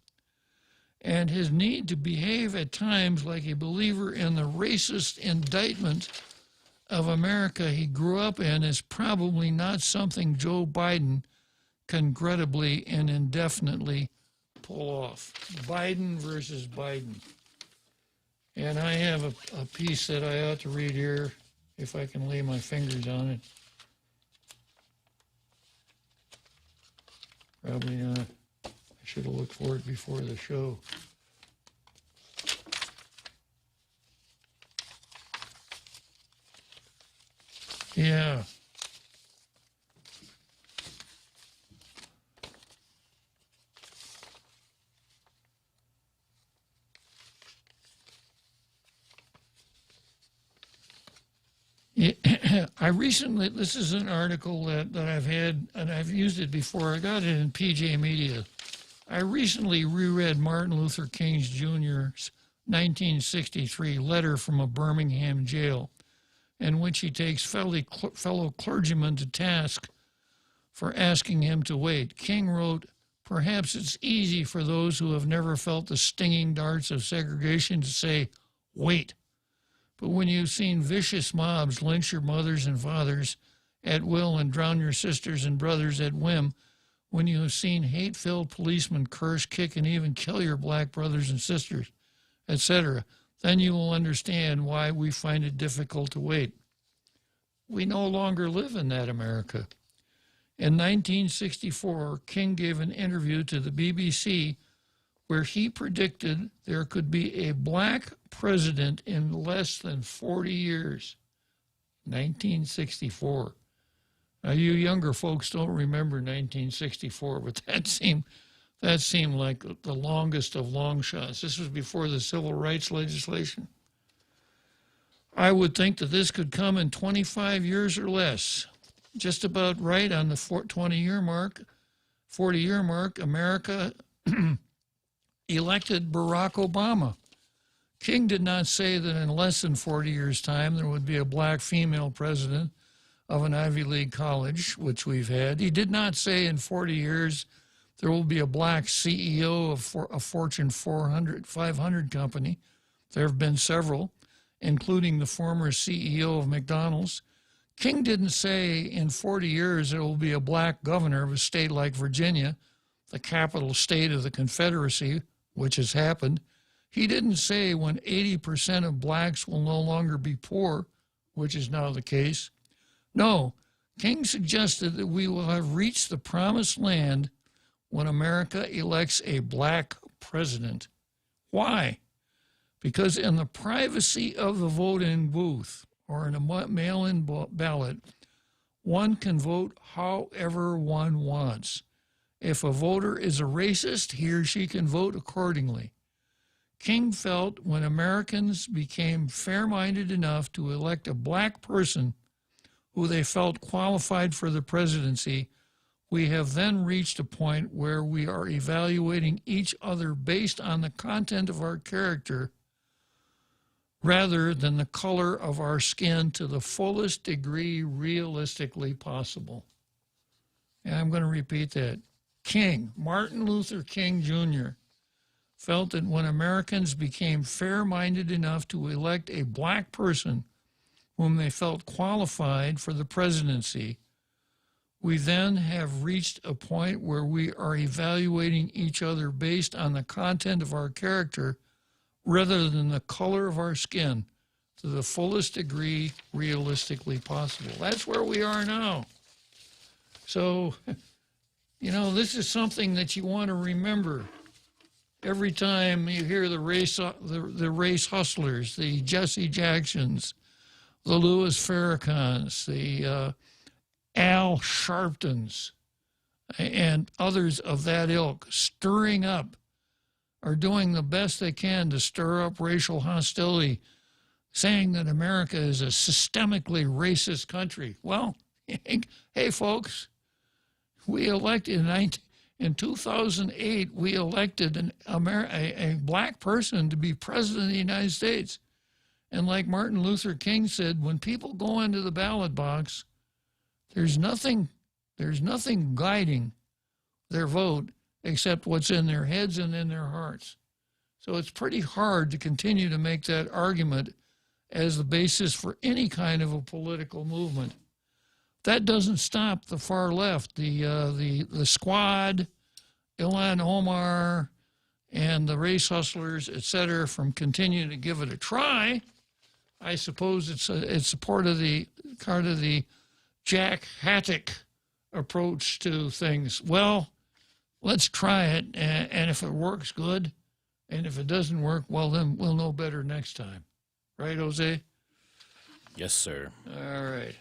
And his need to behave at times like a believer in the racist indictment of America he grew up in is probably not something Joe Biden can credibly and indefinitely pull off. Biden versus Biden. And I have a piece that I ought to read here, if I can lay my fingers on it. Probably not. I should have looked for it before the show. Yeah. I recently, this is an article that I've had, and I've used it before. I got it in PJ Media. I recently reread Martin Luther King Jr.'s 1963 letter from a Birmingham jail, in which he takes fellow clergymen to task for asking him to wait. King wrote, "Perhaps it's easy for those who have never felt the stinging darts of segregation to say, wait. But when you've seen vicious mobs lynch your mothers and fathers at will and drown your sisters and brothers at whim, when you have seen hate-filled policemen curse, kick, and even kill your black brothers and sisters, etc., then you will understand why we find it difficult to wait." We no longer live in that America. In 1964, King gave an interview to the BBC where he predicted there could be a black president in less than 40 years. 1964. Now, you younger folks don't remember 1964, but that seemed like the longest of long shots. This was before the civil rights legislation. I would think that this could come in 25 years or less. Just about right on the 40-year mark, America elected Barack Obama. King did not say that in less than 40 years' time there would be a black female president of an Ivy League college, which we've had. He did not say in 40 years there will be a black CEO of a Fortune 500 company. There have been several, including the former CEO of McDonald's. King didn't say in 40 years there will be a black governor of a state like Virginia, the capital state of the Confederacy, which has happened. He didn't say when 80% of blacks will no longer be poor, which is now the case. No, King suggested that we will have reached the promised land when America elects a black president. Why? Because in the privacy of the voting booth or in a mail-in ballot, one can vote however one wants. If a voter is a racist, he or she can vote accordingly. King felt when Americans became fair-minded enough to elect a black person who they felt qualified for the presidency, we have then reached a point where we are evaluating each other based on the content of our character rather than the color of our skin to the fullest degree realistically possible. And I'm going to repeat that. King, Martin Luther King Jr., felt that when Americans became fair-minded enough to elect a black person whom they felt qualified for the presidency, we then have reached a point where we are evaluating each other based on the content of our character rather than the color of our skin to the fullest degree realistically possible. That's where we are now. So, you know, this is something that you want to remember. Every time you hear the race hustlers, the Jesse Jacksons, the Louis Farrakhans, the Al Sharptons, and others of that ilk stirring up, are doing the best they can to stir up racial hostility, saying that America is a systemically racist country. Well, hey, folks, we elected in 2008, we elected a black person to be president of the United States. And like Martin Luther King said, when people go into the ballot box, there's nothing guiding their vote except what's in their heads and in their hearts. So it's pretty hard to continue to make that argument as the basis for any kind of a political movement. That doesn't stop the far left, the Squad, Ilhan Omar, and the race hustlers, etc., from continuing to give it a try. I suppose it's part of the Jack Hattick approach to things. Well, let's try it, and if it works, good. And if it doesn't work, well, then we'll know better next time. Right, Jose?
Yes, sir.
All right.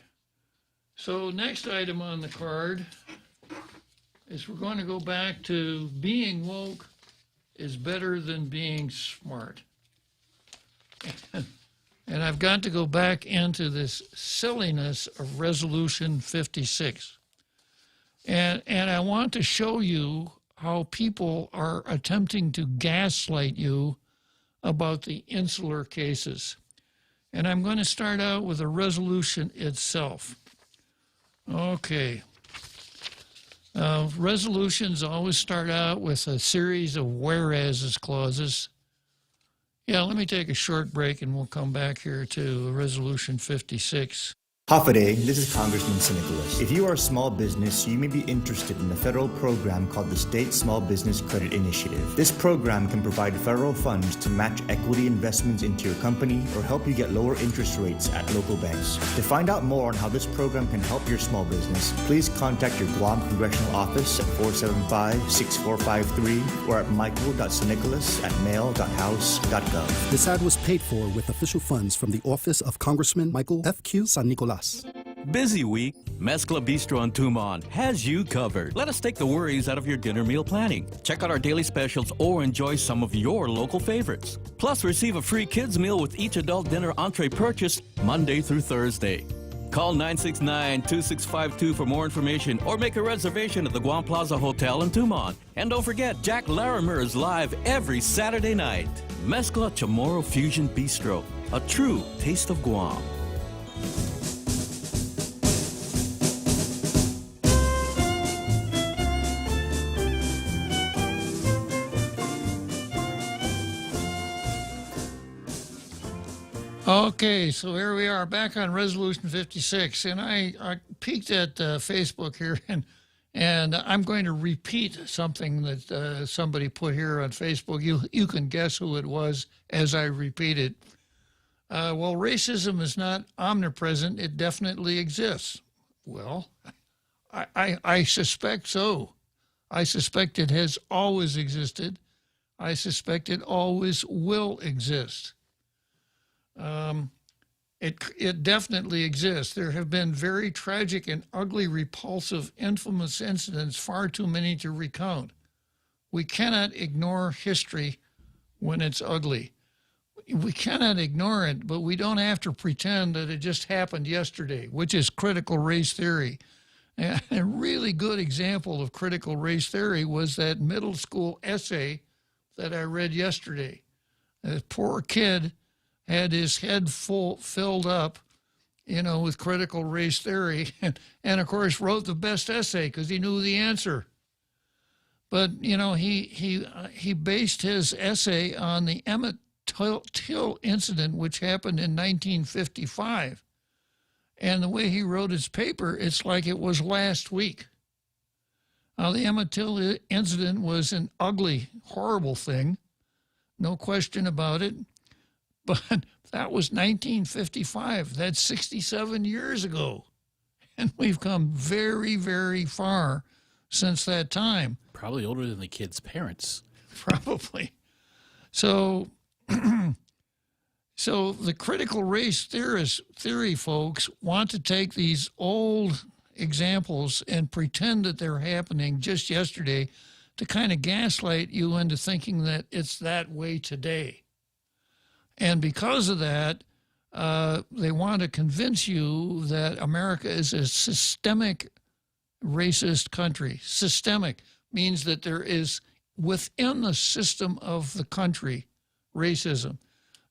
So next item on the card is we're going to go back to being woke is better than being smart. And I've got to go back into this silliness of Resolution 56. And I want to show you how people are attempting to gaslight you about the insular cases. And I'm going to start out with the resolution itself. Okay. Resolutions always start out with a series of whereases clauses. Yeah, let me take a short break and we'll come back here to Resolution 56.
Hafaday, this is Congressman Nicholas. If you are a small business, you may be interested in a federal program called the State Small Business Credit Initiative. This program can provide federal funds to match equity investments into your company or help you get lower interest rates at local banks. To find out more on how this program can help your small business, please contact your Guam Congressional Office at 475-6453 or at michael.sannicolas@mail.house.gov.
This ad was paid for with official funds from the Office of Congressman Michael F.Q. San Nicolas.
Busy week? Mezcla Bistro on Tumon has you covered. Let us take the worries out of your dinner meal planning. Check out our daily specials or enjoy some of your local favorites. Plus, receive a free kids meal with each adult dinner entree purchase Monday through Thursday. Call 969-2652 for more information or make a reservation at the Guam Plaza Hotel in Tumon. And don't forget, Jack Larimer is live every Saturday night. Mezcla Chamorro Fusion Bistro, a true taste of Guam.
Okay, so here we are back on Resolution 56, and I peeked at Facebook here, and I'm going to repeat something that somebody put here on Facebook. You can guess who it was as I repeat it. Well, racism is not omnipresent. It definitely exists. Well, I suspect so. I suspect it has always existed. I suspect it always will exist. It definitely exists. There have been very tragic and ugly, repulsive, infamous incidents, far too many to recount. We cannot ignore history when it's ugly. We cannot ignore it, but we don't have to pretend that it just happened yesterday, which is critical race theory. And a really good example of critical race theory was that middle school essay that I read yesterday. A poor kid had his head filled up, with critical race theory, and of course wrote the best essay because he knew the answer. But he based his essay on the Emmett Till incident, which happened in 1955, and the way he wrote his paper, it's like it was last week. Now, the Emmett Till incident was an ugly, horrible thing, no question about it. But that was 1955. That's 67 years ago. And we've come very, very far since that time.
Probably older than the kid's parents.
Probably. So, so the critical race theory folks want to take these old examples and pretend that they're happening just yesterday to kind of gaslight you into thinking that it's that way today. And because of that, they want to convince you that America is a systemic racist country. Systemic means that there is within the system of the country racism.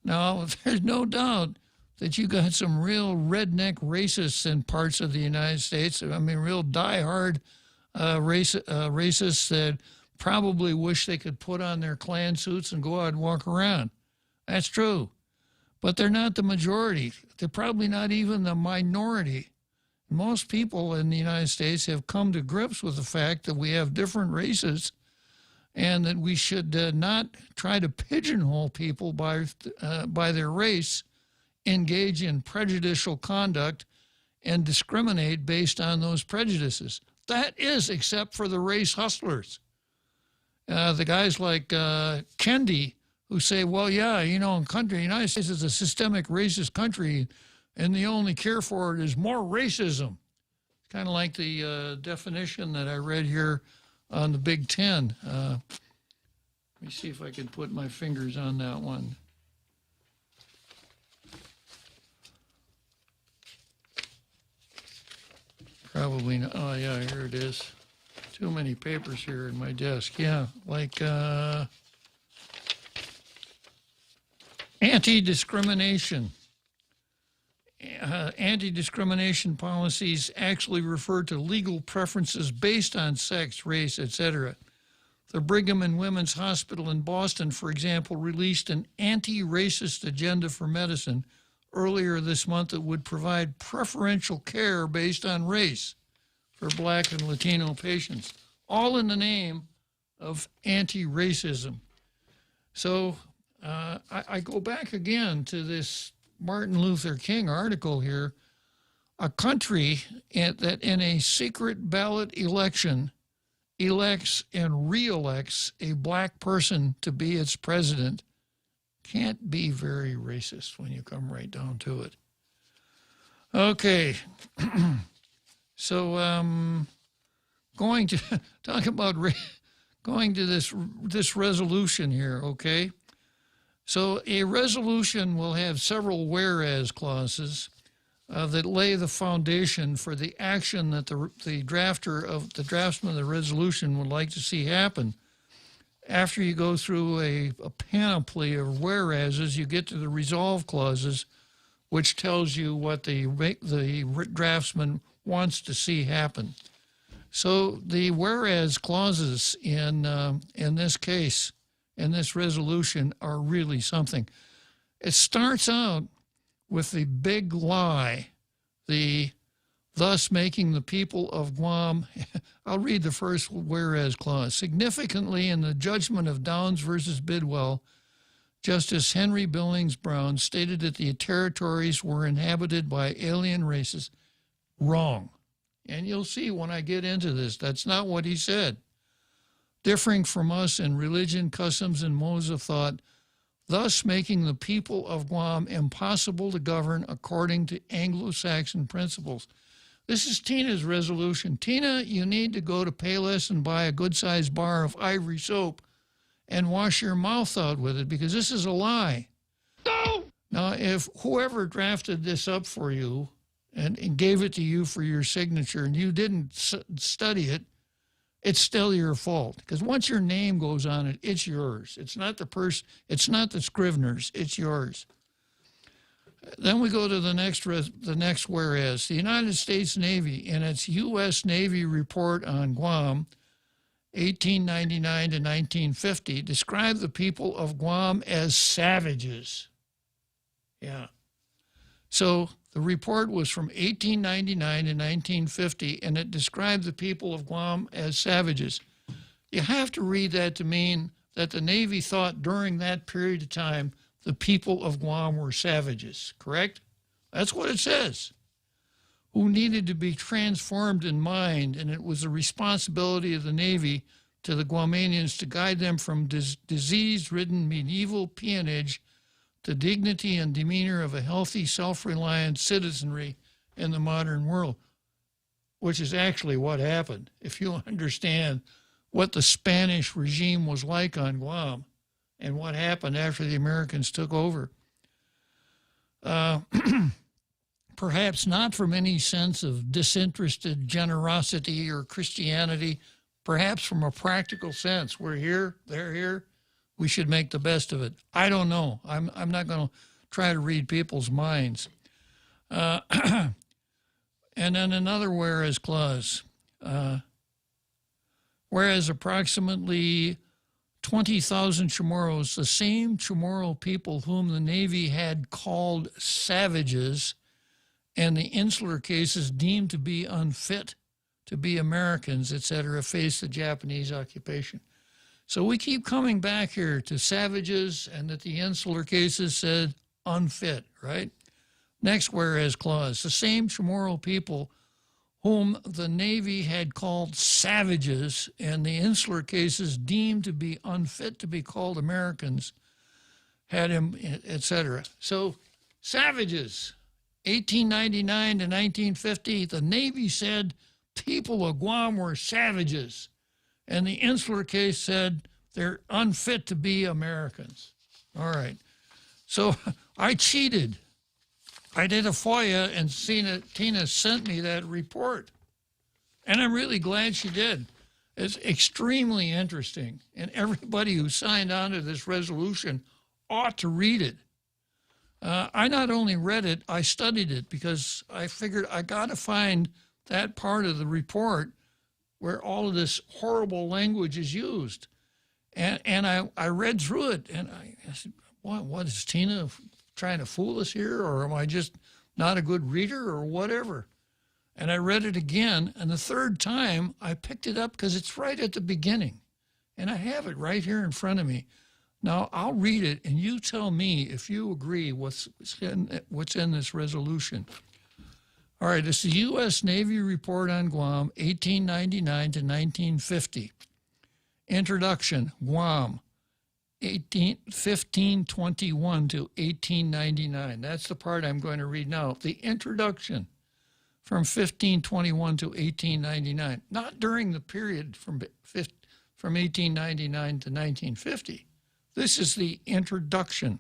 Now, there's no doubt that you got some real redneck racists in parts of the United States. I mean, real diehard racists that probably wish they could put on their Klan suits and go out and walk around. That's true. But they're not the majority. They're probably not even the minority. Most people in the United States have come to grips with the fact that we have different races and that we should not try to pigeonhole people by their race, engage in prejudicial conduct, and discriminate based on those prejudices. That is, except for the race hustlers. The guys like Kendi, who say, well, yeah, the United States is a systemic racist country, and the only cure for it is more racism. It's kind of like the definition that I read here on the Big Ten. Let me see if I can put my fingers on that one. Probably not. Oh, yeah, here it is. Too many papers here in my desk. Yeah, like anti-discrimination. Anti-discrimination policies actually refer to legal preferences based on sex, race, etc. The Brigham and Women's Hospital in Boston, for example, released an anti-racist agenda for medicine earlier this month that would provide preferential care based on race for Black and Latino patients, all in the name of anti-racism. So I go back again to this Martin Luther King article here. A country that in a secret ballot election elects and re-elects a black person to be its president can't be very racist when you come right down to it. Okay. So going to talk about going to this resolution here, okay? So a resolution will have several whereas clauses. that lay the foundation for the action that the draftsman of the resolution would like to see happen. After you go through a panoply of whereases, you get to the resolve clauses, which tells you what the draftsman wants to see happen. So the whereas clauses in this case, in this resolution, are really something. It starts out with the big lie, thus making the people of Guam, I'll read the first whereas clause. Significantly, in the judgment of Downs versus Bidwell, Justice Henry Billings Brown stated that the territories were inhabited by alien races. Wrong. And you'll see when I get into this, that's not what he said. Differing from us in religion, customs, and modes of thought, thus making the people of Guam impossible to govern according to Anglo-Saxon principles. This is Tina's resolution. Tina, you need to go to Payless and buy a good-sized bar of ivory soap and wash your mouth out with it, because this is a lie. No! Now, if whoever drafted this up for you and gave it to you for your signature and you didn't study it, it's still your fault, because once your name goes on it, it's yours. It's not it's not the Scrivener's, it's yours. Then we go to the next whereas. The United States Navy, in its U.S. Navy report on Guam, 1899 to 1950, described the people of Guam as savages. Yeah. So the report was from 1899 to 1950, and it described the people of Guam as savages. You have to read that to mean that the Navy thought during that period of time the people of Guam were savages, correct? That's what it says. Who needed to be transformed in mind, and it was the responsibility of the Navy to the Guamanians to guide them from disease-ridden medieval peonage to dignity and demeanor of a healthy, self-reliant citizenry in the modern world, which is actually what happened. If you understand what the Spanish regime was like on Guam and what happened after the Americans took over. Perhaps not from any sense of disinterested generosity or Christianity, perhaps from a practical sense. We're here, they're here, we should make the best of it. I don't know. I'm not going to try to read people's minds. And then another whereas clause. Whereas approximately 20,000 Chamorros, the same Chamorro people whom the Navy had called savages, and the insular cases deemed to be unfit to be Americans, etc., faced the Japanese occupation. So we keep coming back here to savages and that the insular cases said unfit, right? Next whereas clause, the same Chamorro people whom the Navy had called savages and the insular cases deemed to be unfit to be called Americans had him, etc. So savages, 1899 to 1950, the Navy said people of Guam were savages, and the insular case said they're unfit to be Americans. All right. So I cheated. I did a FOIA, and Tina sent me that report. And I'm really glad she did. It's extremely interesting, and everybody who signed on to this resolution ought to read it. I not only read it, I studied it, because I figured I got to find that part of the report where all of this horrible language is used. And I read through it, and I said, what is Tina trying to fool us here, or am I just not a good reader, or whatever? And I read it again, and the third time I picked it up because it's right at the beginning, and I have it right here in front of me. Now, I'll read it, and you tell me if you agree what's in this resolution. All right, it's the U.S. Navy Report on Guam, 1899 to 1950. Introduction, Guam, 1521 to 1899. That's the part I'm going to read now. The introduction from 1521 to 1899, not during the period from 1899 to 1950. This is the introduction.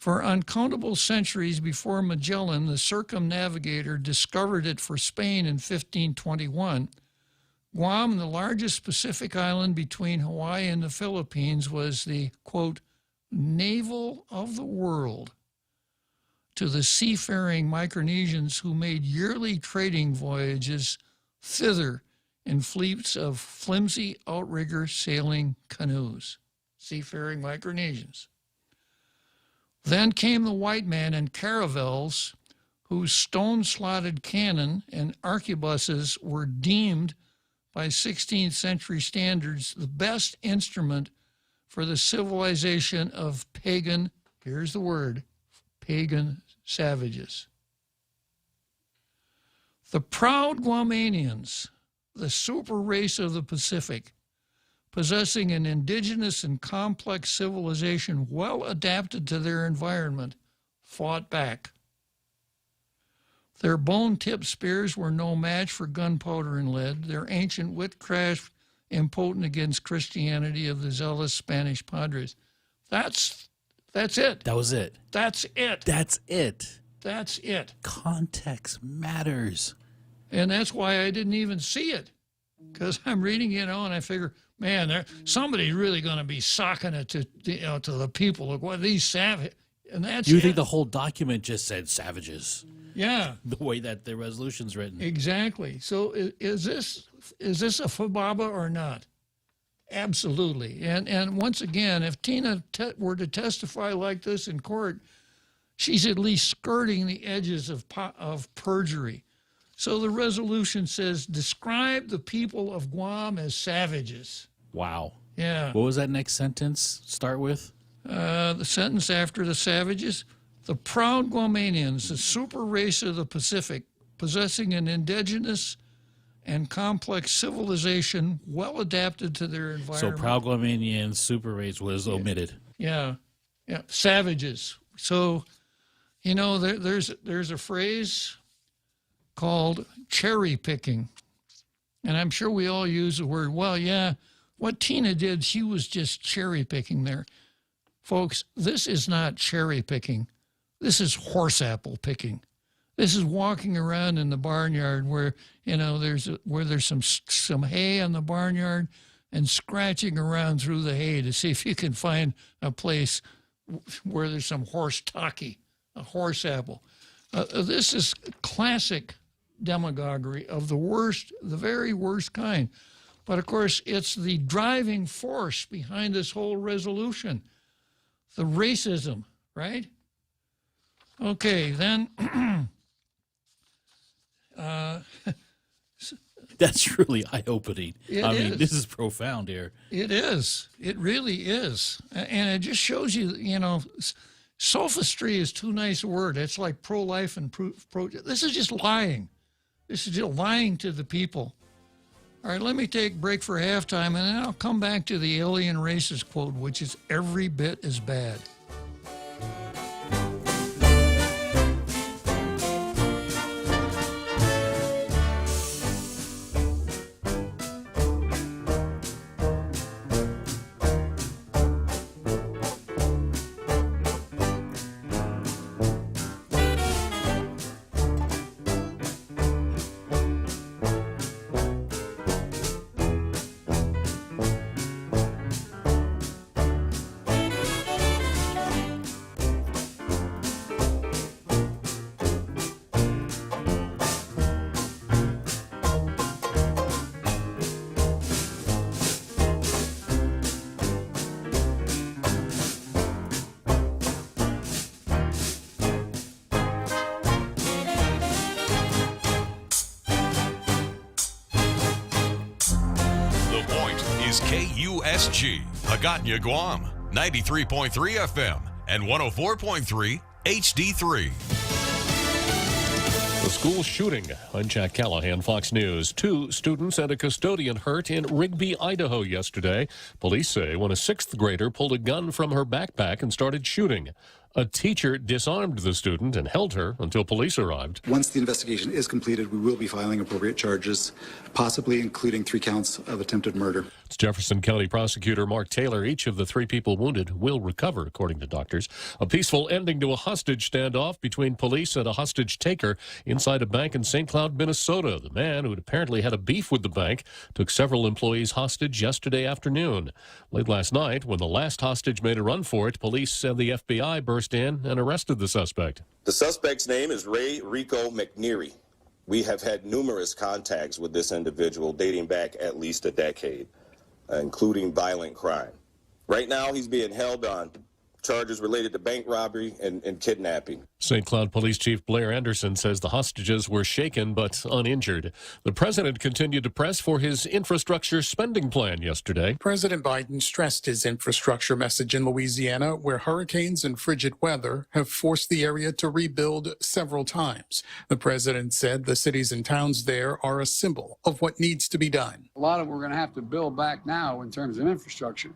For uncountable centuries before Magellan, the circumnavigator, discovered it for Spain in 1521, Guam, the largest Pacific island between Hawaii and the Philippines, was the, quote, navel of the world to the seafaring Micronesians who made yearly trading voyages thither in fleets of flimsy outrigger sailing canoes. Seafaring Micronesians. Then came the white man in caravels whose stone-slotted cannon and arquebuses were deemed by 16th century standards the best instrument for the civilization of pagan, here's the word, pagan savages. The proud Guamanians, the super race of the Pacific, possessing an indigenous and complex civilization well adapted to their environment, fought back. Their bone-tipped spears were no match for gunpowder and lead, their ancient witchcraft impotent against Christianity of the zealous Spanish padres. That's it.
That was it.
That's it.
That's it.
That's it.
Context matters.
And that's why I didn't even see it. Because I'm reading, and I figure, man, somebody's really going to be socking it to the people. Look, what these savage, and that's
You
it.
think the whole document just said savages?
Yeah.
The way that the resolution's written.
Exactly. So is this a FBABA or not? Absolutely. And once again, if Tina were to testify like this in court, she's at least skirting the edges of perjury. So the resolution says, describe the people of Guam as savages.
Wow.
Yeah.
What was that next sentence start with?
The sentence after the savages, the proud Guamanians, the super race of the Pacific, possessing an indigenous and complex civilization well adapted to their environment.
So proud Guamanian super race was omitted.
Yeah. Savages. So, there's a phrase called cherry picking. And I'm sure we all use the word, well, yeah, what Tina did, she was just cherry picking there. Folks, this is not cherry picking. This is horse apple picking. This is walking around in the barnyard where, there's some hay on the barnyard and scratching around through the hay to see if you can find a place where there's some horse taki, a horse apple. This is classic demagoguery of the very worst kind. But of course, it's the driving force behind this whole resolution, the racism, right? Okay, then.
That's really eye-opening. I mean,
is.
this is profound here.
It is. It really is. And it just shows you, sophistry is too nice a word. It's like pro-life and pro. This is just lying. This is just lying to the people. All right, let me take a break for halftime, and then I'll come back to the alien racist quote, which is every bit as bad.
KUSG, Hagåtña, Guam, 93.3 FM and 104.3 HD3.
The school shooting. I'm Jack Callahan, Fox News. 2 students and a custodian hurt in Rigby, Idaho yesterday. Police say when a 6th grader pulled a gun from her backpack and started shooting. A teacher disarmed the student and held her until police arrived.
Once the investigation is completed, we will be filing appropriate charges, possibly including 3 counts of attempted murder.
It's Jefferson County Prosecutor Mark Taylor. Each of the 3 people wounded will recover, according to doctors. A peaceful ending to a hostage standoff between police and a hostage taker inside a bank in St. Cloud, Minnesota. The man, who apparently had a beef with the bank, took several employees hostage yesterday afternoon. Late last night, when the last hostage made a run for it, police and the FBI burst in and arrested the suspect.
The suspect's name is Ray Rico McNeary. We have had numerous contacts with this individual dating back at least a decade, including violent crime. Right now, he's being held on charges related to bank robbery and kidnapping.
St. Cloud Police Chief Blair Anderson says the hostages were shaken but uninjured. The president continued to press for his infrastructure spending plan yesterday.
President Biden stressed his infrastructure message in Louisiana, where hurricanes and frigid weather have forced the area to rebuild several times. The president said the cities and towns there are a symbol of what needs to be done.
A lot of we're going to have to build back now in terms of infrastructure.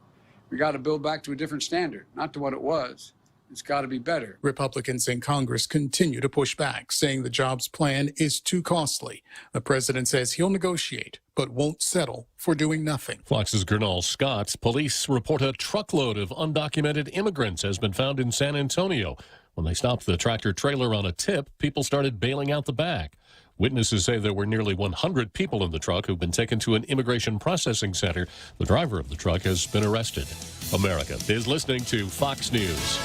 We got to build back to a different standard, not to what it was. It's got to be better.
Republicans in Congress continue to push back, saying the jobs plan is too costly. The president says he'll negotiate, but won't settle for doing nothing.
Fox's Gernal Scott. Police report a truckload of undocumented immigrants has been found in San Antonio. When they stopped the tractor trailer on a tip, people started bailing out the back. Witnesses say there were nearly 100 people in the truck who've been taken to an immigration processing center. The driver of the truck has been arrested. America is listening to Fox News.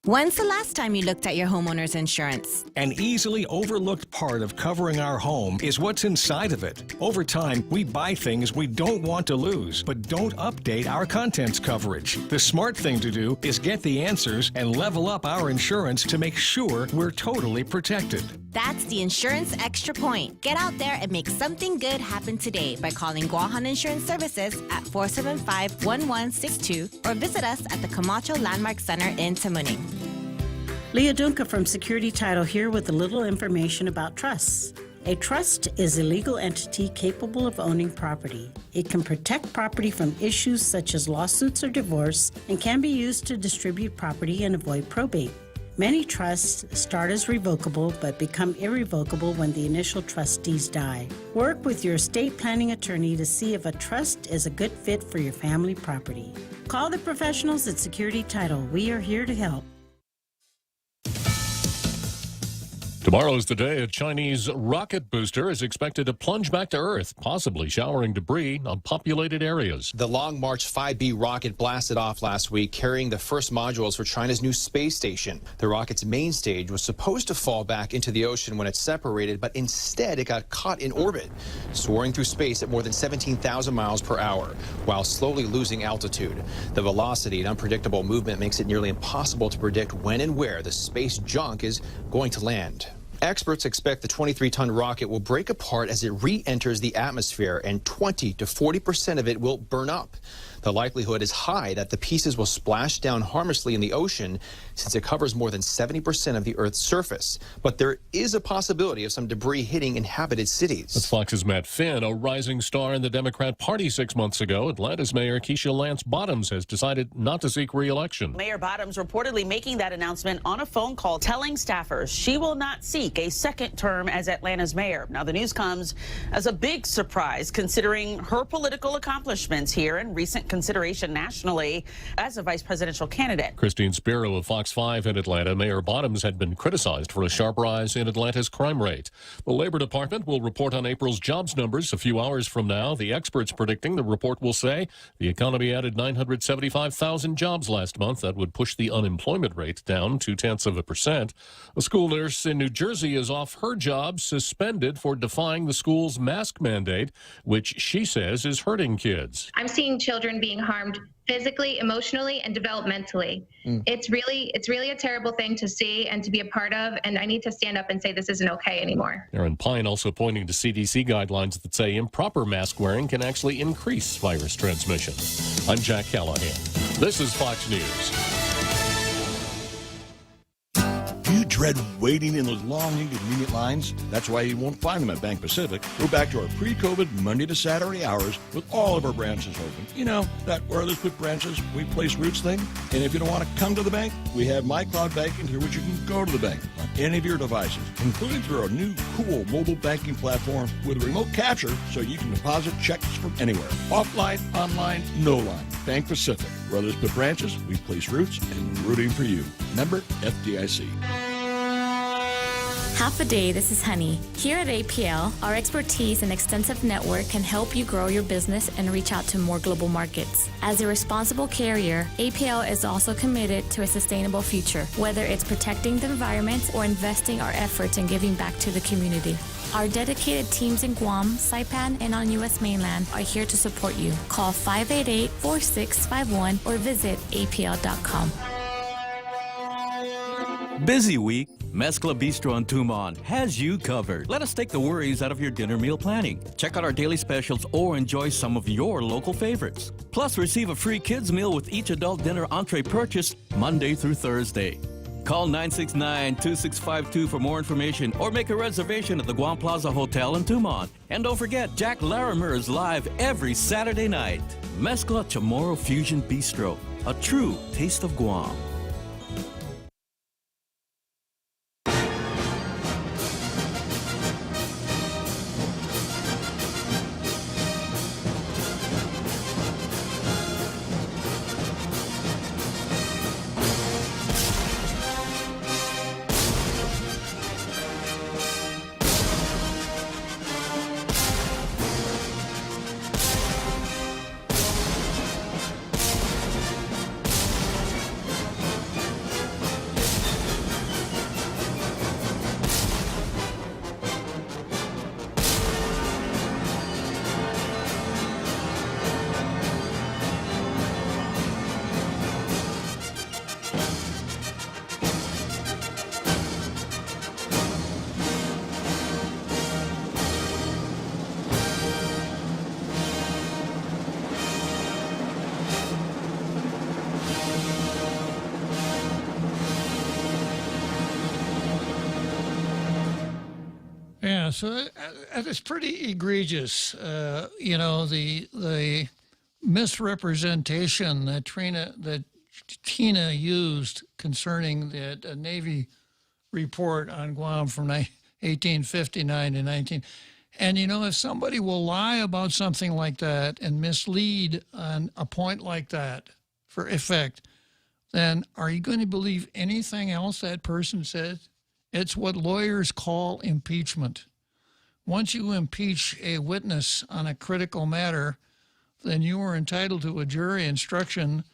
When's the last time you looked at your homeowner's insurance?
An easily overlooked part of covering our home is what's inside of it. Over time, we buy things we don't want to lose, but don't update our contents coverage. The smart thing to do is get the answers and level up our insurance to make sure we're totally protected.
That's the Insurance Extra Point. Get out there and make something good happen today by calling Guahan Insurance Services at 475-1162 or visit us at the Camacho Landmark Center in Tamuning.
Leah Dunca from Security Title here with a little information about trusts. A trust is a legal entity capable of owning property. It can protect property from issues such as lawsuits or divorce and can be used to distribute property and avoid probate. Many trusts start as revocable but become irrevocable when the initial trustees die. Work with your estate planning attorney to see if a trust is a good fit for your family property. Call the professionals at Security Title. We are here to help.
Tomorrow is the day a Chinese rocket booster is expected to plunge back to Earth, possibly showering debris on populated areas.
The Long March 5B rocket blasted off last week, carrying the first modules for China's new space station. The rocket's main stage was supposed to fall back into the ocean when it separated, but instead it got caught in orbit, soaring through space at more than 17,000 miles per hour, while slowly losing altitude. The velocity and unpredictable movement makes it nearly impossible to predict when and where the space junk is going to land. Experts expect the 23-ton rocket will break apart as it re-enters the atmosphere, and 20 to 40% of it will burn up. The likelihood is high that the pieces will splash down harmlessly in the ocean, since it covers more than 70% of the Earth's surface. But there is a possibility of some debris hitting inhabited cities.
That's Fox's Matt Finn, a rising star in the Democrat Party 6 months ago. Atlanta's Mayor Keisha Lance Bottoms has decided not to seek re-election.
Mayor Bottoms reportedly making that announcement on a phone call, telling staffers she will not seek a second term as Atlanta's mayor. Now, the news comes as a big surprise, considering her political accomplishments here and recent consideration nationally as a vice presidential candidate.
Christine Spiro of Fox 5 in Atlanta. Mayor Bottoms had been criticized for a sharp rise in Atlanta's crime rate. The Labor Department will report on April's jobs numbers a few hours from now. The experts predicting the report will say the economy added 975,000 jobs last month. That would push the unemployment rate down 0.2%. A school nurse in New Jersey is off her job, suspended for defying the school's mask mandate, which she says is hurting kids.
I'm seeing children being harmed physically, emotionally, and developmentally. It's really a terrible thing to see and to be a part of, and I need to stand up and say this isn't okay anymore.
Aaron Pine also pointing to CDC guidelines that say improper mask wearing can actually increase virus transmission. I'm Jack Callahan. This is Fox News.
Dread waiting in those long, inconvenient lines? That's why you won't find them at Bank Pacific. We're back to our pre-COVID Monday to Saturday hours with all of our branches open. You know, that where others put branches, we place roots thing. And if you don't want to come to the bank, we have MyCloud Banking through which you can go to the bank on any of your devices, including through our new cool mobile banking platform with a remote capture so you can deposit checks from anywhere. Offline, online, no line. Bank Pacific. Where others put branches, we place roots and rooting for you. Member FDIC.
Half a day, this is Honey. Here at APL, our expertise and extensive network can help you grow your business and reach out to more global markets. As a responsible carrier, APL is also committed to a sustainable future, whether it's protecting the environment or investing our efforts in giving back to the community. Our dedicated teams in Guam, Saipan, and on U.S. mainland are here to support you. Call 588-4651 or visit apl.com.
Busy week? Mezcla Bistro in Tumon has you covered. Let us take the worries out of your dinner meal planning. Check out our daily specials or enjoy some of your local favorites. Plus, receive a free kids meal with each adult dinner entree purchase Monday through Thursday. Call 969-2652 for more information or make a reservation at the Guam Plaza Hotel in Tumon. And don't forget, Jack Larimer is live every Saturday night. Mezcla Chamorro Fusion Bistro, a true taste of Guam.
Yeah, so it's pretty egregious. You know, the misrepresentation that Tina used concerning that Navy report on Guam from 1859 to 19. And, you know, if somebody will lie about something like that and mislead on a point like that for effect, then are you going to believe anything else that person says? It's what lawyers call impeachment. Once you impeach a witness on a critical matter, then you are entitled to a jury instruction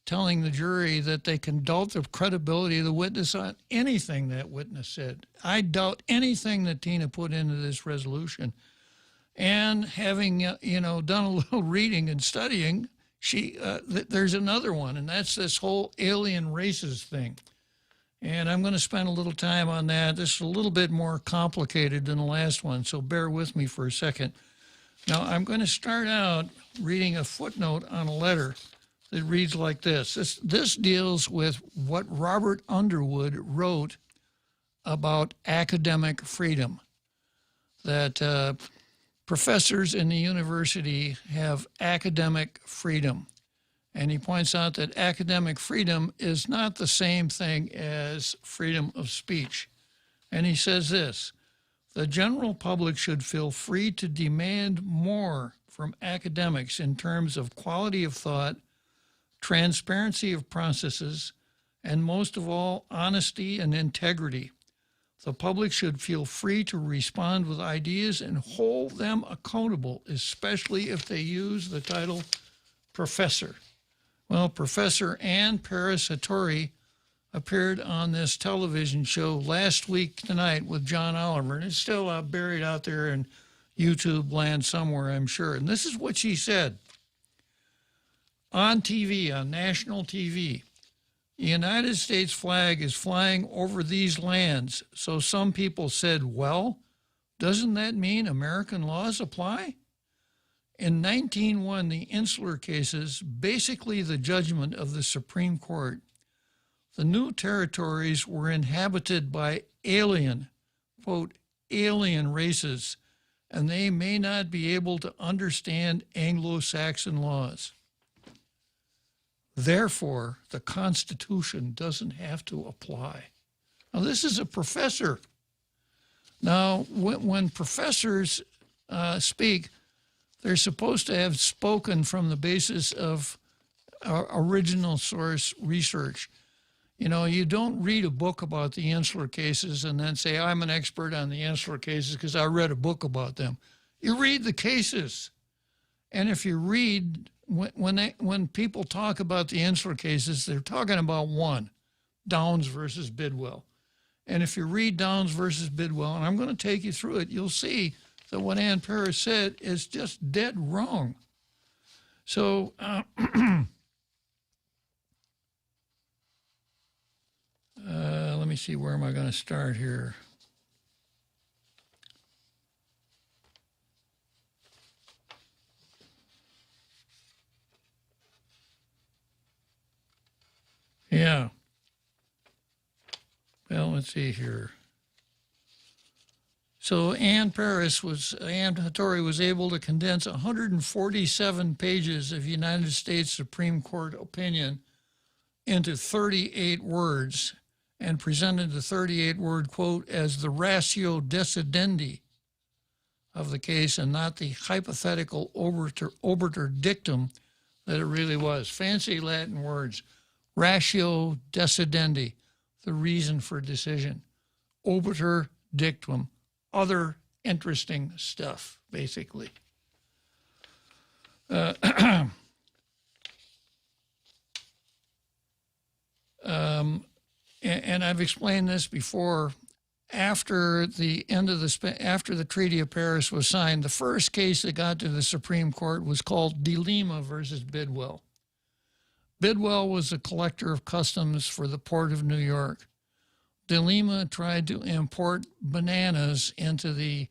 telling the jury that they can doubt the credibility of the witness on anything that witness said. I doubt anything that Tina put into this resolution. And having, you know, done a little reading and studying, there's another one, and that's this whole alien races thing. And I'm going to spend a little time on that. This is a little bit more complicated than the last one, so bear with me for a second. Now, I'm going to start out reading a footnote on a letter that reads like this. This deals with what Robert Underwood wrote about academic freedom, that professors in the university have academic freedom. And he points out that academic freedom is not the same thing as freedom of speech. And he says this: the general public should feel free to demand more from academics in terms of quality of thought, transparency of processes, and most of all, honesty and integrity. The public should feel free to respond with ideas and hold them accountable, especially if they use the title professor. Well, Professor Ann Paris Hattori appeared on this television show last week tonight with John Oliver, and it's still buried out there in YouTube land somewhere, I'm sure. And this is what she said on TV, on national TV. The United States flag is flying over these lands, so some people said, well, doesn't that mean American laws apply? In 1901, the Insular cases, basically the judgment of the Supreme Court, The new territories were inhabited by alien, quote, alien races, and they may not be able to understand Anglo-Saxon laws. Therefore, the Constitution doesn't have to apply. Now, this is a professor. Now, when professors speak, they're supposed to have spoken from the basis of original source research. You know, you don't read a book about the insular cases and then say, I'm an expert on the insular cases because I read a book about them. You read the cases. And if you read, when people talk about the insular cases, they're talking about one, Downs versus Bidwell. And if you read Downs versus Bidwell, and I'm going to take you through it, you'll see that what Ann Paris said is just dead wrong. So let me see, where am I going to start here? Yeah. Well, let's see here. So Ann Hattori was able to condense 147 pages of United States Supreme Court opinion into 38 words and presented the 38-word quote as the ratio decidendi of the case and not the hypothetical obiter dictum that it really was. Fancy Latin words. Ratio decidendi, the reason for decision. Obiter dictum, other interesting stuff, basically. And I've explained this before. After the Treaty of Paris was signed, the first case that got to the Supreme Court was called De Lima versus Bidwell. Bidwell was a collector of customs for the Port of New York. De Lima tried to import bananas into the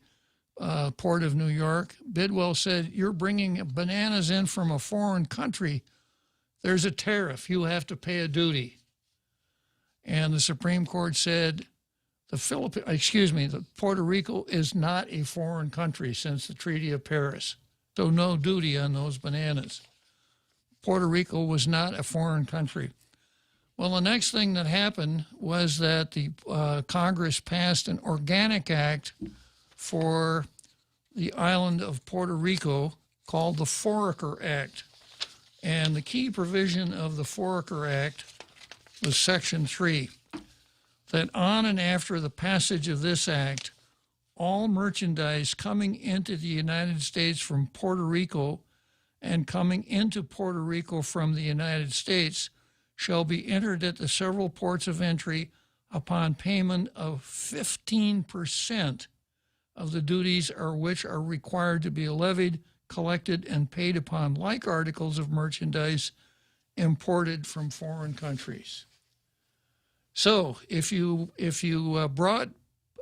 Port of New York. Bidwell said, you're bringing bananas in from a foreign country. There's a tariff. You have to pay a duty. And the Supreme Court said, Puerto Rico is not a foreign country since the Treaty of Paris. So no duty on those bananas. Puerto Rico was not a foreign country. Well, the next thing that happened was that the Congress passed an organic act for the island of Puerto Rico called the Foraker Act. And the key provision of the Foraker Act was Section 3, that on and after the passage of this act, all merchandise coming into the United States from Puerto Rico and coming into Puerto Rico from the United States shall be entered at the several ports of entry upon payment of 15% of the duties which are required to be levied, collected, and paid upon like articles of merchandise imported from foreign countries. So if you brought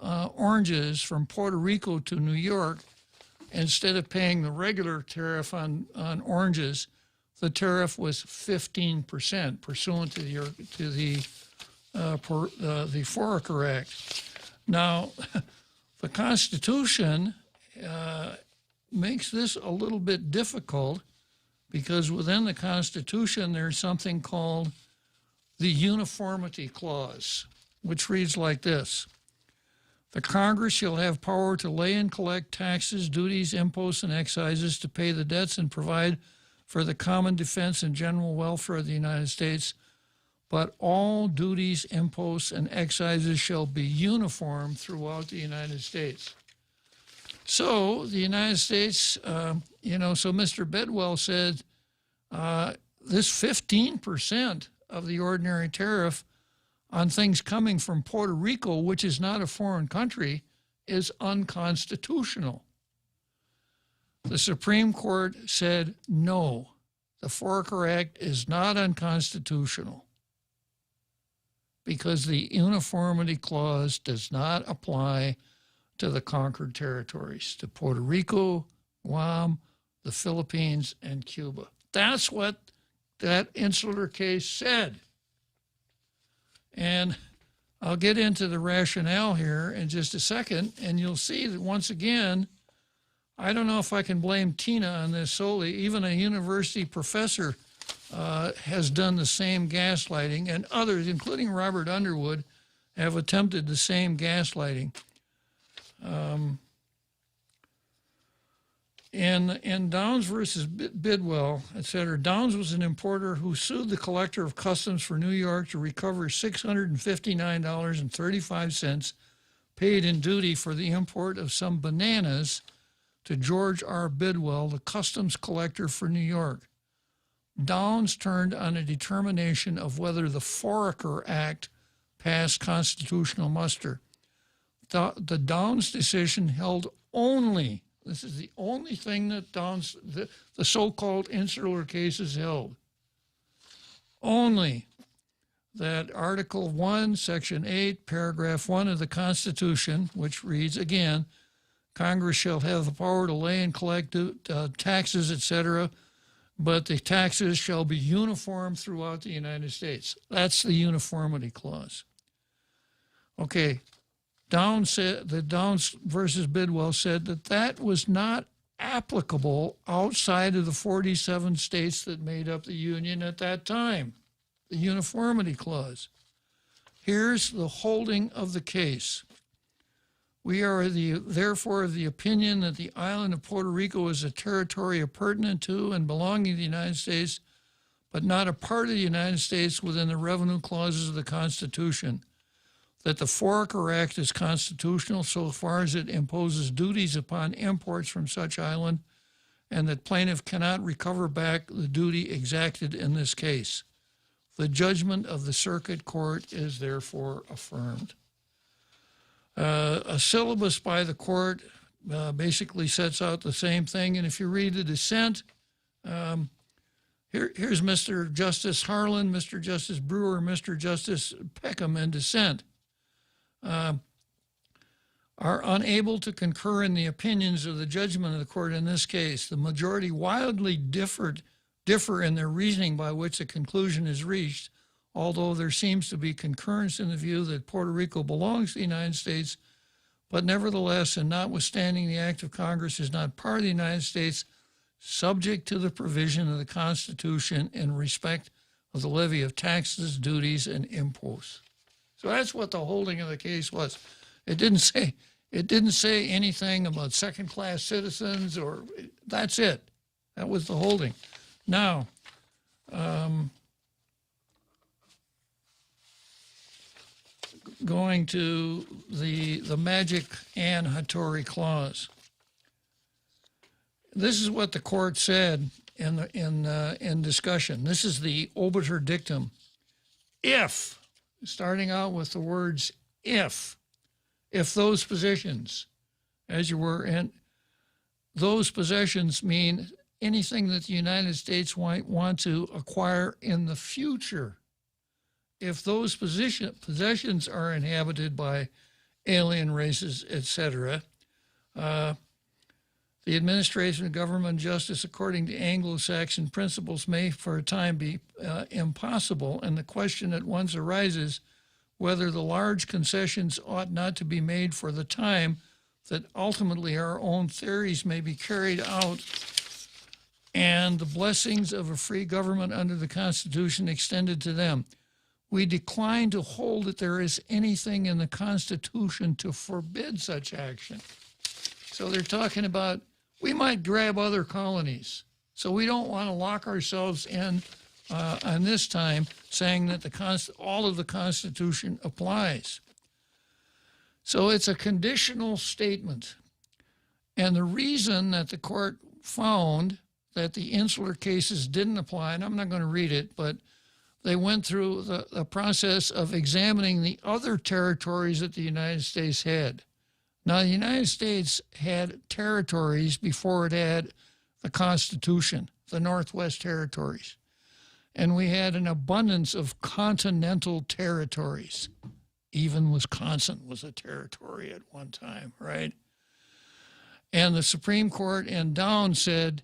oranges from Puerto Rico to New York, instead of paying the regular tariff on oranges, the tariff was 15% pursuant to the Foraker Act. Now, the Constitution makes this a little bit difficult because within the Constitution there's something called the Uniformity Clause, which reads like this. The Congress shall have power to lay and collect taxes, duties, imposts, and excises, to pay the debts and provide for the common defense and general welfare of the United States, but all duties, imposts, and excises shall be uniform throughout the United States. So the United States, so Mr. Bidwell said this 15% of the ordinary tariff on things coming from Puerto Rico, which is not a foreign country, is unconstitutional. The Supreme Court said, no, the Foraker Act is not unconstitutional because the Uniformity Clause does not apply to the conquered territories, to Puerto Rico, Guam, the Philippines, and Cuba. That's what that insular case said. And I'll get into the rationale here in just a second, and you'll see that once again, I don't know if I can blame Tina on this solely. Even a university professor has done the same gaslighting, and others, including Robert Underwood, have attempted the same gaslighting. In Downs versus Bidwell, etc., Downs was an importer who sued the collector of customs for New York to recover $659.35 paid in duty for the import of some bananas to George R. Bidwell, the customs collector for New York. Downs turned on a determination of whether the Foraker Act passed constitutional muster. The Downs decision held only, this is the only thing that Downs, the so-called insular cases held, only that Article 1, Section 8, Paragraph 1 of the Constitution, which reads, again, Congress shall have the power to lay and collect taxes, etc., but the taxes shall be uniform throughout the United States. That's the uniformity clause. Okay, Downs versus Bidwell said that that was not applicable outside of the 47 states that made up the Union at that time, the uniformity clause. Here's the holding of the case. We are therefore of the opinion that the island of Puerto Rico is a territory appurtenant to and belonging to the United States, but not a part of the United States within the revenue clauses of the Constitution. That the Foraker Act is constitutional so far as it imposes duties upon imports from such island, and that plaintiff cannot recover back the duty exacted in this case. The judgment of the Circuit Court is therefore affirmed. A syllabus by the court basically sets out the same thing, and if you read the dissent, here's Mr. Justice Harlan, Mr. Justice Brewer, Mr. Justice Peckham in dissent. Are unable to concur in the opinions of the judgment of the court in this case. The majority wildly differ in their reasoning by which the conclusion is reached, although there seems to be concurrence in the view that Puerto Rico belongs to the United States, but nevertheless, and notwithstanding the act of Congress is not part of the United States, subject to the provision of the Constitution in respect of the levy of taxes, duties, and imposts. So that's what the holding of the case was. It didn't say anything about second-class citizens, or that's it. That was the holding. Now, going to the magic annihilatory clause. This is what the court said in discussion. This is the obiter dictum. If, starting out with the words if those positions, as you were, and those possessions mean anything that the United States might want to acquire in the future. If those possessions are inhabited by alien races, etc., the administration of government and justice according to Anglo-Saxon principles may for a time be impossible, and the question at once arises whether the large concessions ought not to be made for the time that ultimately our own theories may be carried out and the blessings of a free government under the Constitution extended to them. We decline to hold that there is anything in the Constitution to forbid such action. So they're talking about we might grab other colonies. So we don't want to lock ourselves in on this time saying that all of the Constitution applies. So it's a conditional statement. And the reason that the court found that the insular cases didn't apply, and I'm not going to read it, but they went through the process of examining the other territories that the United States had. Now, the United States had territories before it had the Constitution, the Northwest Territories. And we had an abundance of continental territories. Even Wisconsin was a territory at one time, right? And the Supreme Court in Downs said,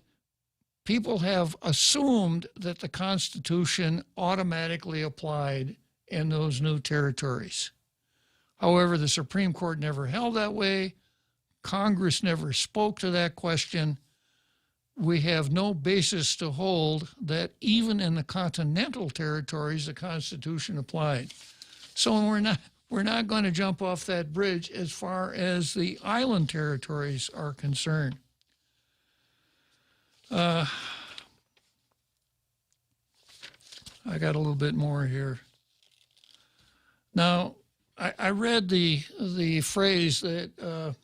people have assumed that the Constitution automatically applied in those new territories. However, the Supreme Court never held that way. Congress never spoke to that question. We have no basis to hold that even in the continental territories, the Constitution applied. So we're not going to jump off that bridge as far as the island territories are concerned. I got a little bit more here. Now, I read the phrase that,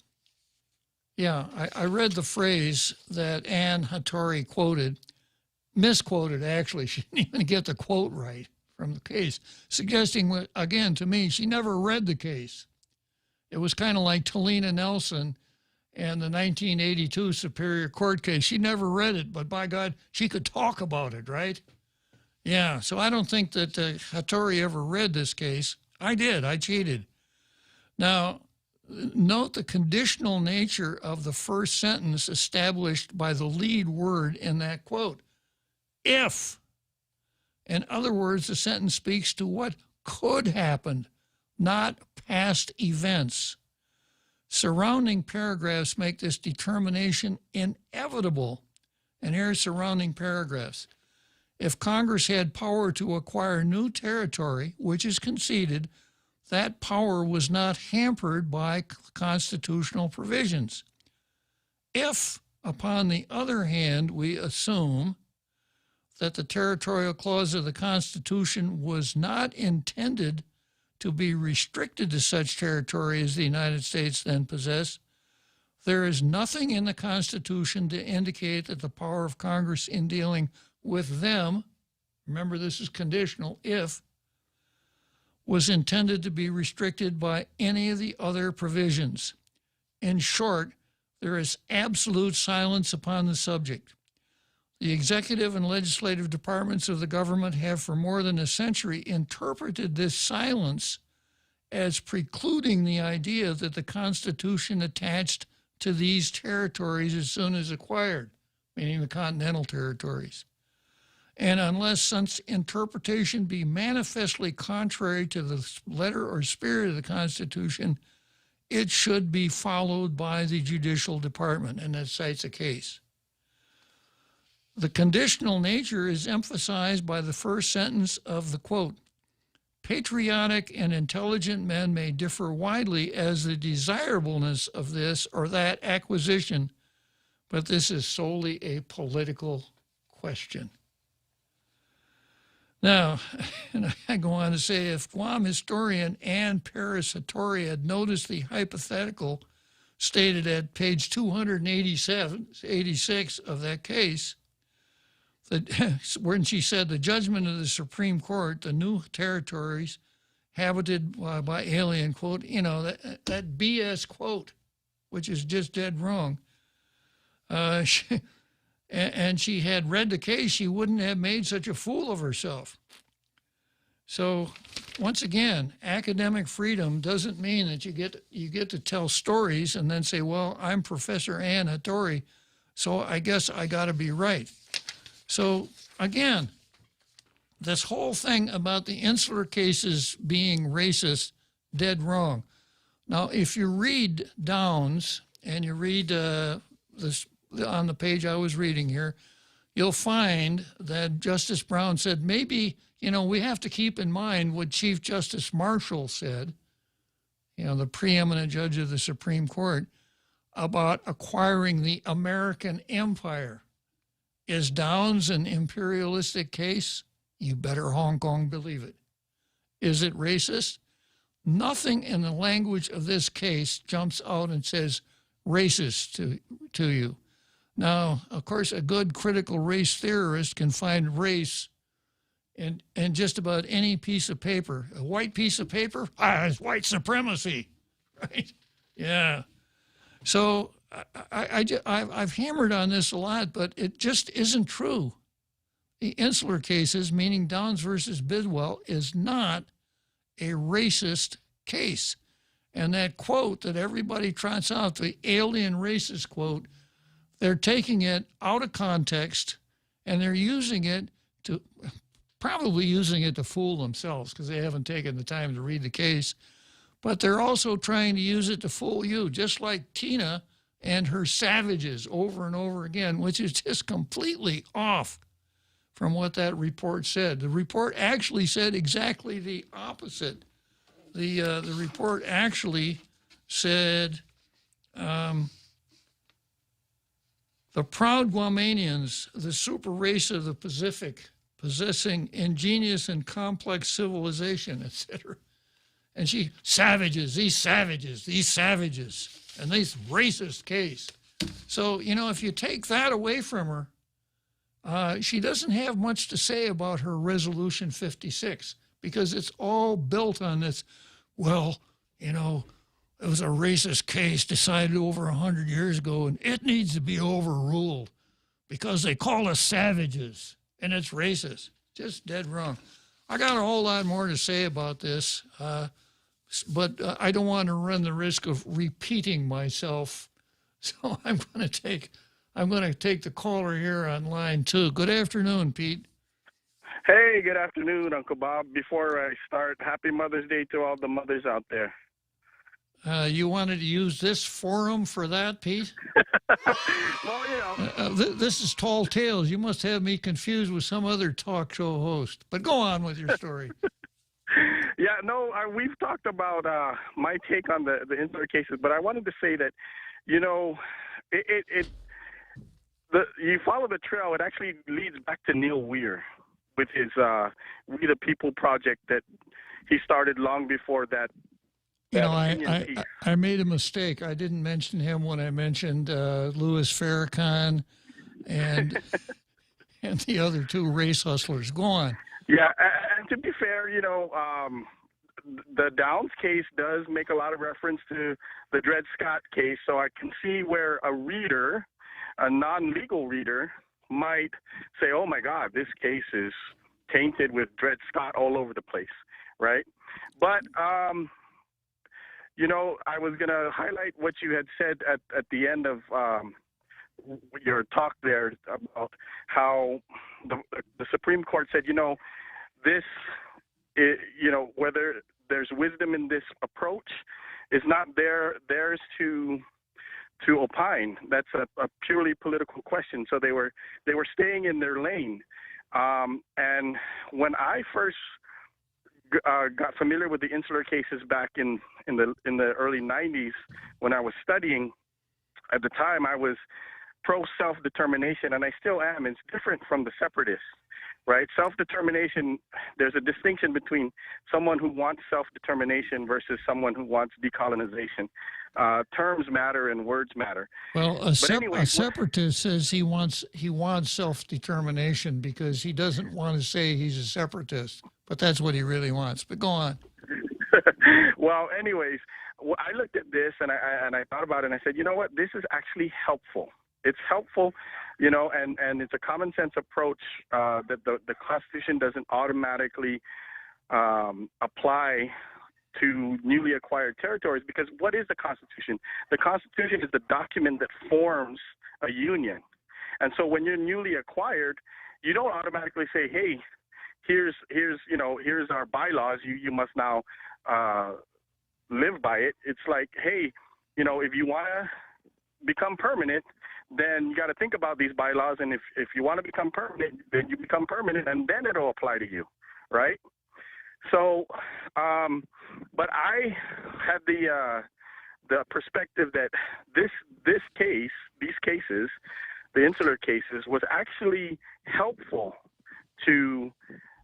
I read the phrase that Ann Hattori quoted, misquoted actually. She didn't even get the quote right from the case, suggesting, again, to me, she never read the case. It was kind of like Talina Nelson and the 1982 Superior Court case. She never read it, but by God, she could talk about it, right? Yeah, so I don't think that Hattori ever read this case. I did. I cheated. Now, note the conditional nature of the first sentence established by the lead word in that quote. If. In other words, the sentence speaks to what could happen, not past events. Surrounding paragraphs make this determination inevitable. And here's surrounding paragraphs. If Congress had power to acquire new territory, which is conceded, that power was not hampered by constitutional provisions. If, upon the other hand, we assume that the territorial clause of the Constitution was not intended to be restricted to such territory as the United States then possessed, there is nothing in the Constitution to indicate that the power of Congress in dealing with them, remember this is conditional, if, was intended to be restricted by any of the other provisions. In short, there is absolute silence upon the subject. The executive and legislative departments of the government have for more than a century interpreted this silence as precluding the idea that the Constitution attached to these territories as soon as acquired, meaning the continental territories. And unless such interpretation be manifestly contrary to the letter or spirit of the Constitution, it should be followed by the judicial department, and that cites a case. The conditional nature is emphasized by the first sentence of the quote. Patriotic and intelligent men may differ widely as the desirableness of this or that acquisition, but this is solely a political question. Now, and I go on to say, if Guam historian Ann Paris Hattori had noticed the hypothetical stated at page 286 of that case, when she said the judgment of the Supreme Court, the new territories habited by alien, quote, that BS quote, which is just dead wrong. And she had read the case, she wouldn't have made such a fool of herself. So once again, academic freedom doesn't mean that you get to tell stories and then say, well, I'm Professor Ann Hattori, so I guess I got to be right. So again, this whole thing about the insular cases being racist, dead wrong. Now, if you read Downs and you read this on the page I was reading here, you'll find that Justice Brown said maybe, we have to keep in mind what Chief Justice Marshall said, the preeminent judge of the Supreme Court, about acquiring the American empire. Is Downs an imperialistic case? You better Hong Kong believe it. Is it racist? Nothing in the language of this case jumps out and says racist to you. Now, of course, a good critical race theorist can find race in just about any piece of paper. A white piece of paper? It's white supremacy, right? Yeah. So I've hammered on this a lot, but it just isn't true. The insular cases, meaning Downs versus Bidwell, is not a racist case. And that quote that everybody trots out, the alien racist quote, they're taking it out of context and they're using it to probably using it to fool themselves because they haven't taken the time to read the case. But they're also trying to use it to fool you, just like Tina and her savages over and over again, which is just completely off from what that report said. The report actually said exactly the opposite. The report actually said the proud Guamanians, the super race of the Pacific, possessing ingenious and complex civilization, etc. And savages, these savages, and this racist case. So, if you take that away from her, she doesn't have much to say about her Resolution 56 because it's all built on this, it was a racist case decided over 100 years ago, and it needs to be overruled because they call us savages, and it's racist. Just dead wrong. I got a whole lot more to say about this, but I don't want to run the risk of repeating myself, so I'm going to take the caller here on line 2. Good afternoon, Pete.
Hey, good afternoon, Uncle Bob. Before I start, happy Mother's Day to all the mothers out there.
You wanted to use this forum for that, Pete?
Well,
this is Tall Tales. You must have me confused with some other talk show host. But go on with your story.
Yeah, no, we've talked about my take on the insular cases, but I wanted to say that, you follow the trail. It actually leads back to Neil Weir with his We the People project that he started long before that.
I made a mistake. I didn't mention him when I mentioned Louis Farrakhan and and the other 2 race hustlers. Go on.
Yeah, and to be fair, the Downs case does make a lot of reference to the Dred Scott case, so I can see where a non-legal reader, might say, oh my God, this case is tainted with Dred Scott all over the place, right? But, I was going to highlight what you had said at the end of your talk there about how the Supreme Court said, whether there's wisdom in this approach is not theirs to opine. That's a purely political question. So they were staying in their lane. And when I first got familiar with the insular cases back in the early 90s, when I was studying, at the time I was pro self-determination, and I still am. It's different from the separatists, right? Self-determination, there's a distinction between someone who wants self-determination versus someone who wants decolonization. Terms matter and words matter.
Well, a separatist says he wants self-determination because he doesn't want to say he's a separatist, but that's what he really wants. But go on.
Well, anyways, I looked at this and I thought about it and I said, you know what? This is actually helpful. It's helpful, and it's a common sense approach that the Constitution doesn't automatically apply to newly acquired territories, because what is the Constitution? The Constitution is the document that forms a union. And so when you're newly acquired, you don't automatically say, hey, here's our bylaws, you must now live by it. It's like, hey, if you want to become permanent, then you got to think about these bylaws, and if you want to become permanent, then you become permanent, and then it'll apply to you, right? So, but I had the perspective that this case, these cases, the insular cases, was actually helpful to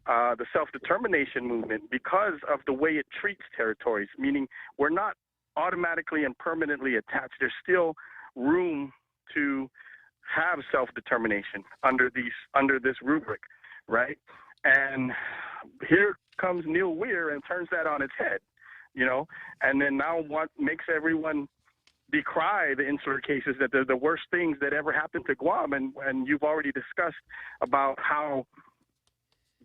the self-determination movement because of the way it treats territories, meaning we're not automatically and permanently attached. There's still room to have self-determination under this rubric, right? And here comes Neil Weir and turns that on its head, and then now what makes everyone decry the insular cases, that they're the worst things that ever happened to Guam, and you've already discussed about how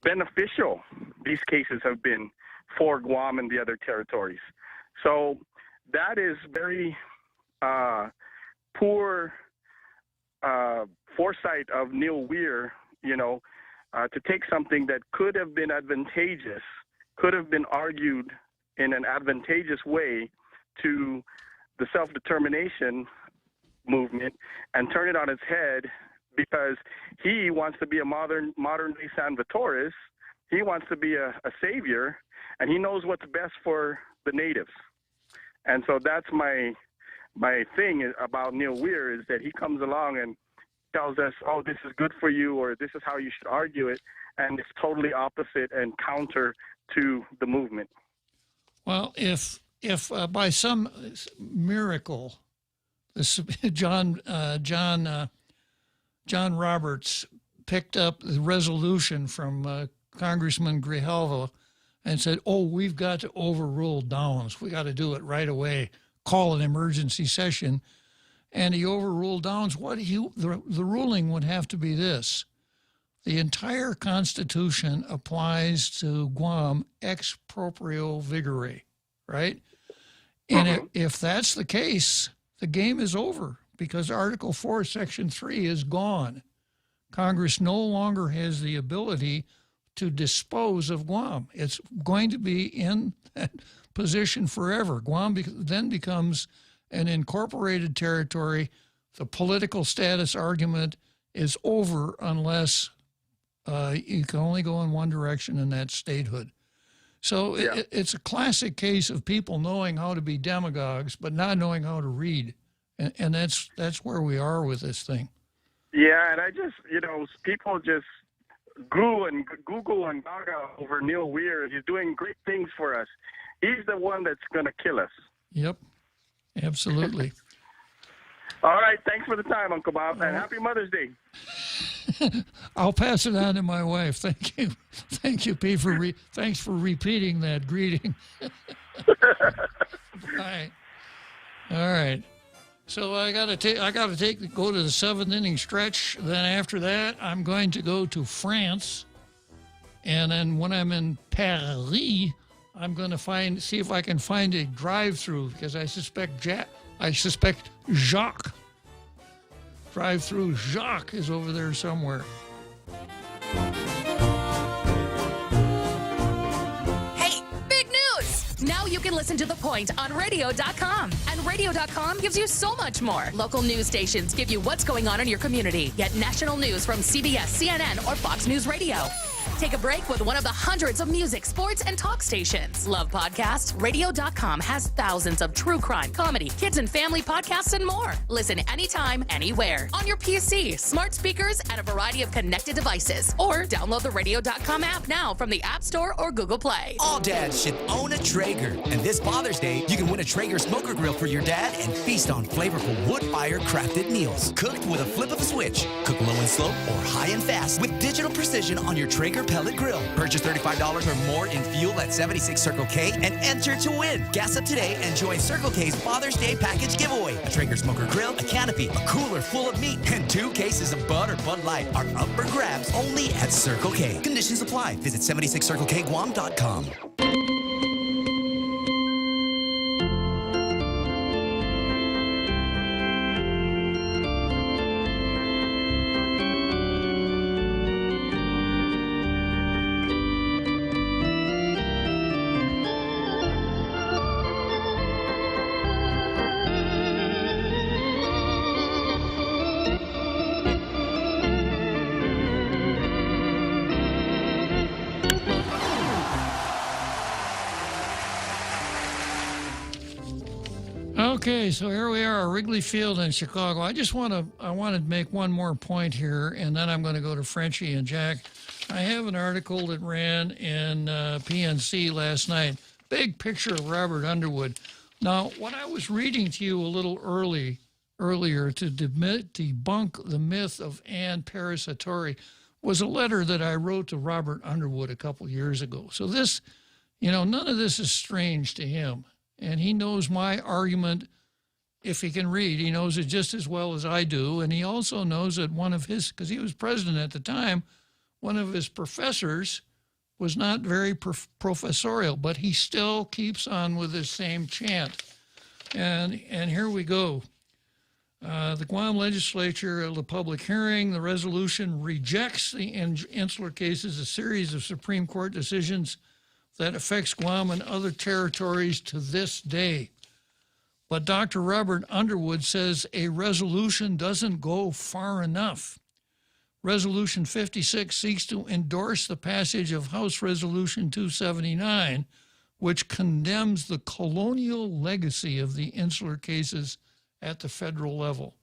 beneficial these cases have been for Guam and the other territories. So that is very poor foresight of Neil Weir, to take something that could have been advantageous, could have been argued in an advantageous way to the self-determination movement, and turn it on its head because he wants to be a modern-day Salvatoris. He wants to be a savior, and he knows what's best for the natives. And so that's my thing about Neil Weir, is that he comes along and tells us, oh, this is good for you, or this is how you should argue it, and it's totally opposite and counter to the movement.
Well, if by some miracle, this John Roberts picked up the resolution from Congressman Grijalva and said, oh, we've got to overrule Downs. We got to do it right away. Call an emergency session. And he overruled Downs. The ruling would have to be this. The entire Constitution applies to Guam ex proprio vigere, right? And if that's the case, the game is over because Article 4, Section 3 is gone. Congress no longer has the ability to dispose of Guam. It's going to be in that position forever. Guam then becomes an incorporated territory. The political status argument is over unless you can only go in one direction, and that's statehood. So it's a classic case of people knowing how to be demagogues but not knowing how to read. And that's where we are with this thing.
Yeah, and I just, people just Google and Gaga over Neil Weir. He's doing great things for us. He's the one that's going to kill us.
Yep, absolutely.
All right, thanks for the time, Uncle Bob, and happy Mother's Day.
I'll pass it on to my wife. Thank you. Thank you, P. Thanks for repeating that greeting. Bye. All right. So I got to go to the seventh inning stretch. Then after that, I'm going to go to France. And then when I'm in Paris, I'm going to see if I can find a drive-through, because I suspect Jacques. Drive-through Jacques is over there somewhere.
Hey, big news! Now you can listen to The Point on radio.com. And radio.com gives you so much more. Local news stations give you what's going on in your community. Get national news from CBS, CNN, or Fox News Radio. Take a break with one of the hundreds of music, sports, and talk stations. Love podcasts? Radio.com has thousands of true crime, comedy, kids and family podcasts, and more. Listen anytime, anywhere. On your PC, smart speakers, and a variety of connected devices. Or download the Radio.com app now from the App Store or Google Play.
All dads should own a Traeger. And this Father's Day, you can win a Traeger smoker grill for your dad and feast on flavorful wood-fire crafted meals. Cooked with a flip of a switch. Cook low and slow or high and fast with digital precision on your Traeger pellet grill. Purchase $35 or more in fuel at 76 Circle K and enter to win. Gas up today and join Circle K's Father's Day package giveaway. A Traeger smoker grill, a canopy, a cooler full of meat, and 2 cases of Bud or Bud Light are up for grabs only at Circle K. Conditions apply. Visit 76CircleKGuam.com.
Okay, so here we are, Wrigley Field in Chicago. I want to make one more point here, and then I'm going to go to Frenchie and Jack. I have an article that ran in PNC last night. Big picture of Robert Underwood. Now, what I was reading to you a little earlier to debunk the myth of Ann Paris Hattori was a letter that I wrote to Robert Underwood a couple years ago. So this, none of this is strange to him. And he knows my argument. If he can read, he knows it just as well as I do. And he also knows that because he was president at the time, one of his professors was not very professorial, but he still keeps on with his same chant. And here we go. The Guam legislature held a public hearing. The resolution rejects the insular cases, a series of Supreme Court decisions that affects Guam and other territories to this day. But Dr. Robert Underwood says a resolution doesn't go far enough. Resolution 56 seeks to endorse the passage of House Resolution 279, which condemns the colonial legacy of the insular cases at the federal level.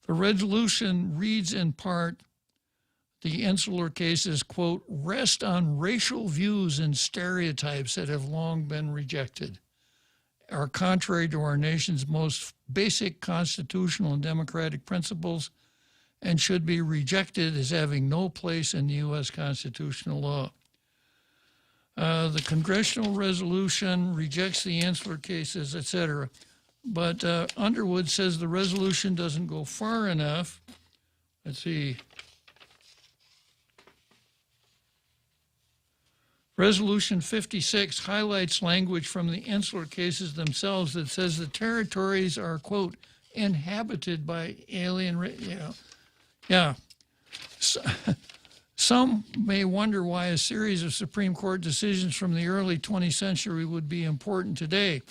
The resolution reads in part, the insular cases, quote, rest on racial views and stereotypes that have long been rejected, are contrary to our nation's most basic constitutional and democratic principles, and should be rejected as having no place in the U.S. constitutional law. The congressional resolution rejects the insular cases, etc. But Underwood says the resolution doesn't go far enough. Let's see. Resolution 56 highlights language from the insular cases themselves that says the territories are, quote, inhabited by alien, Yeah. Some may wonder why a series of Supreme Court decisions from the early 20th century would be important today.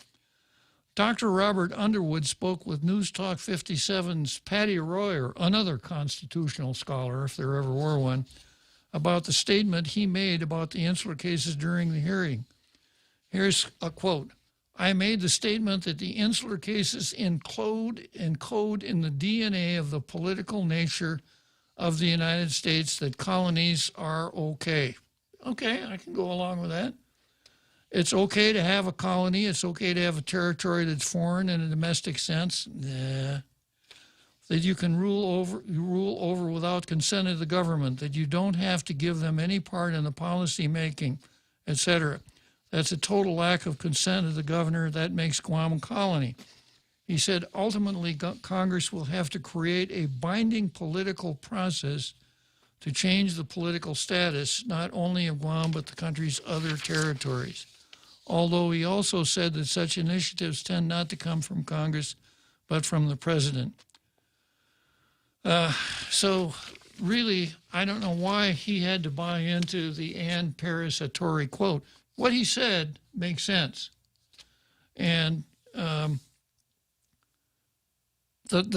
Dr. Robert Underwood spoke with News Talk 57's Patty Royer, another constitutional scholar, if there ever were one, about the statement he made about the insular cases during the hearing. Here's a quote. I made the statement that the insular cases encode in the DNA of the political nature of the United States that colonies are okay. Okay, I can go along with that. It's okay to have a colony. It's okay to have a territory that's foreign in a domestic sense. Nah. That you can rule over without consent of the government, that you don't have to give them any part in the policy making, etc. That's a total lack of consent of the governor. That makes Guam a colony. He said, ultimately, Congress will have to create a binding political process to change the political status, not only of Guam, but the country's other territories. Although he also said that such initiatives tend not to come from Congress, but from the president. So really, I don't know why he had to buy into the Ann Paris Hattori quote. What he said makes sense. And the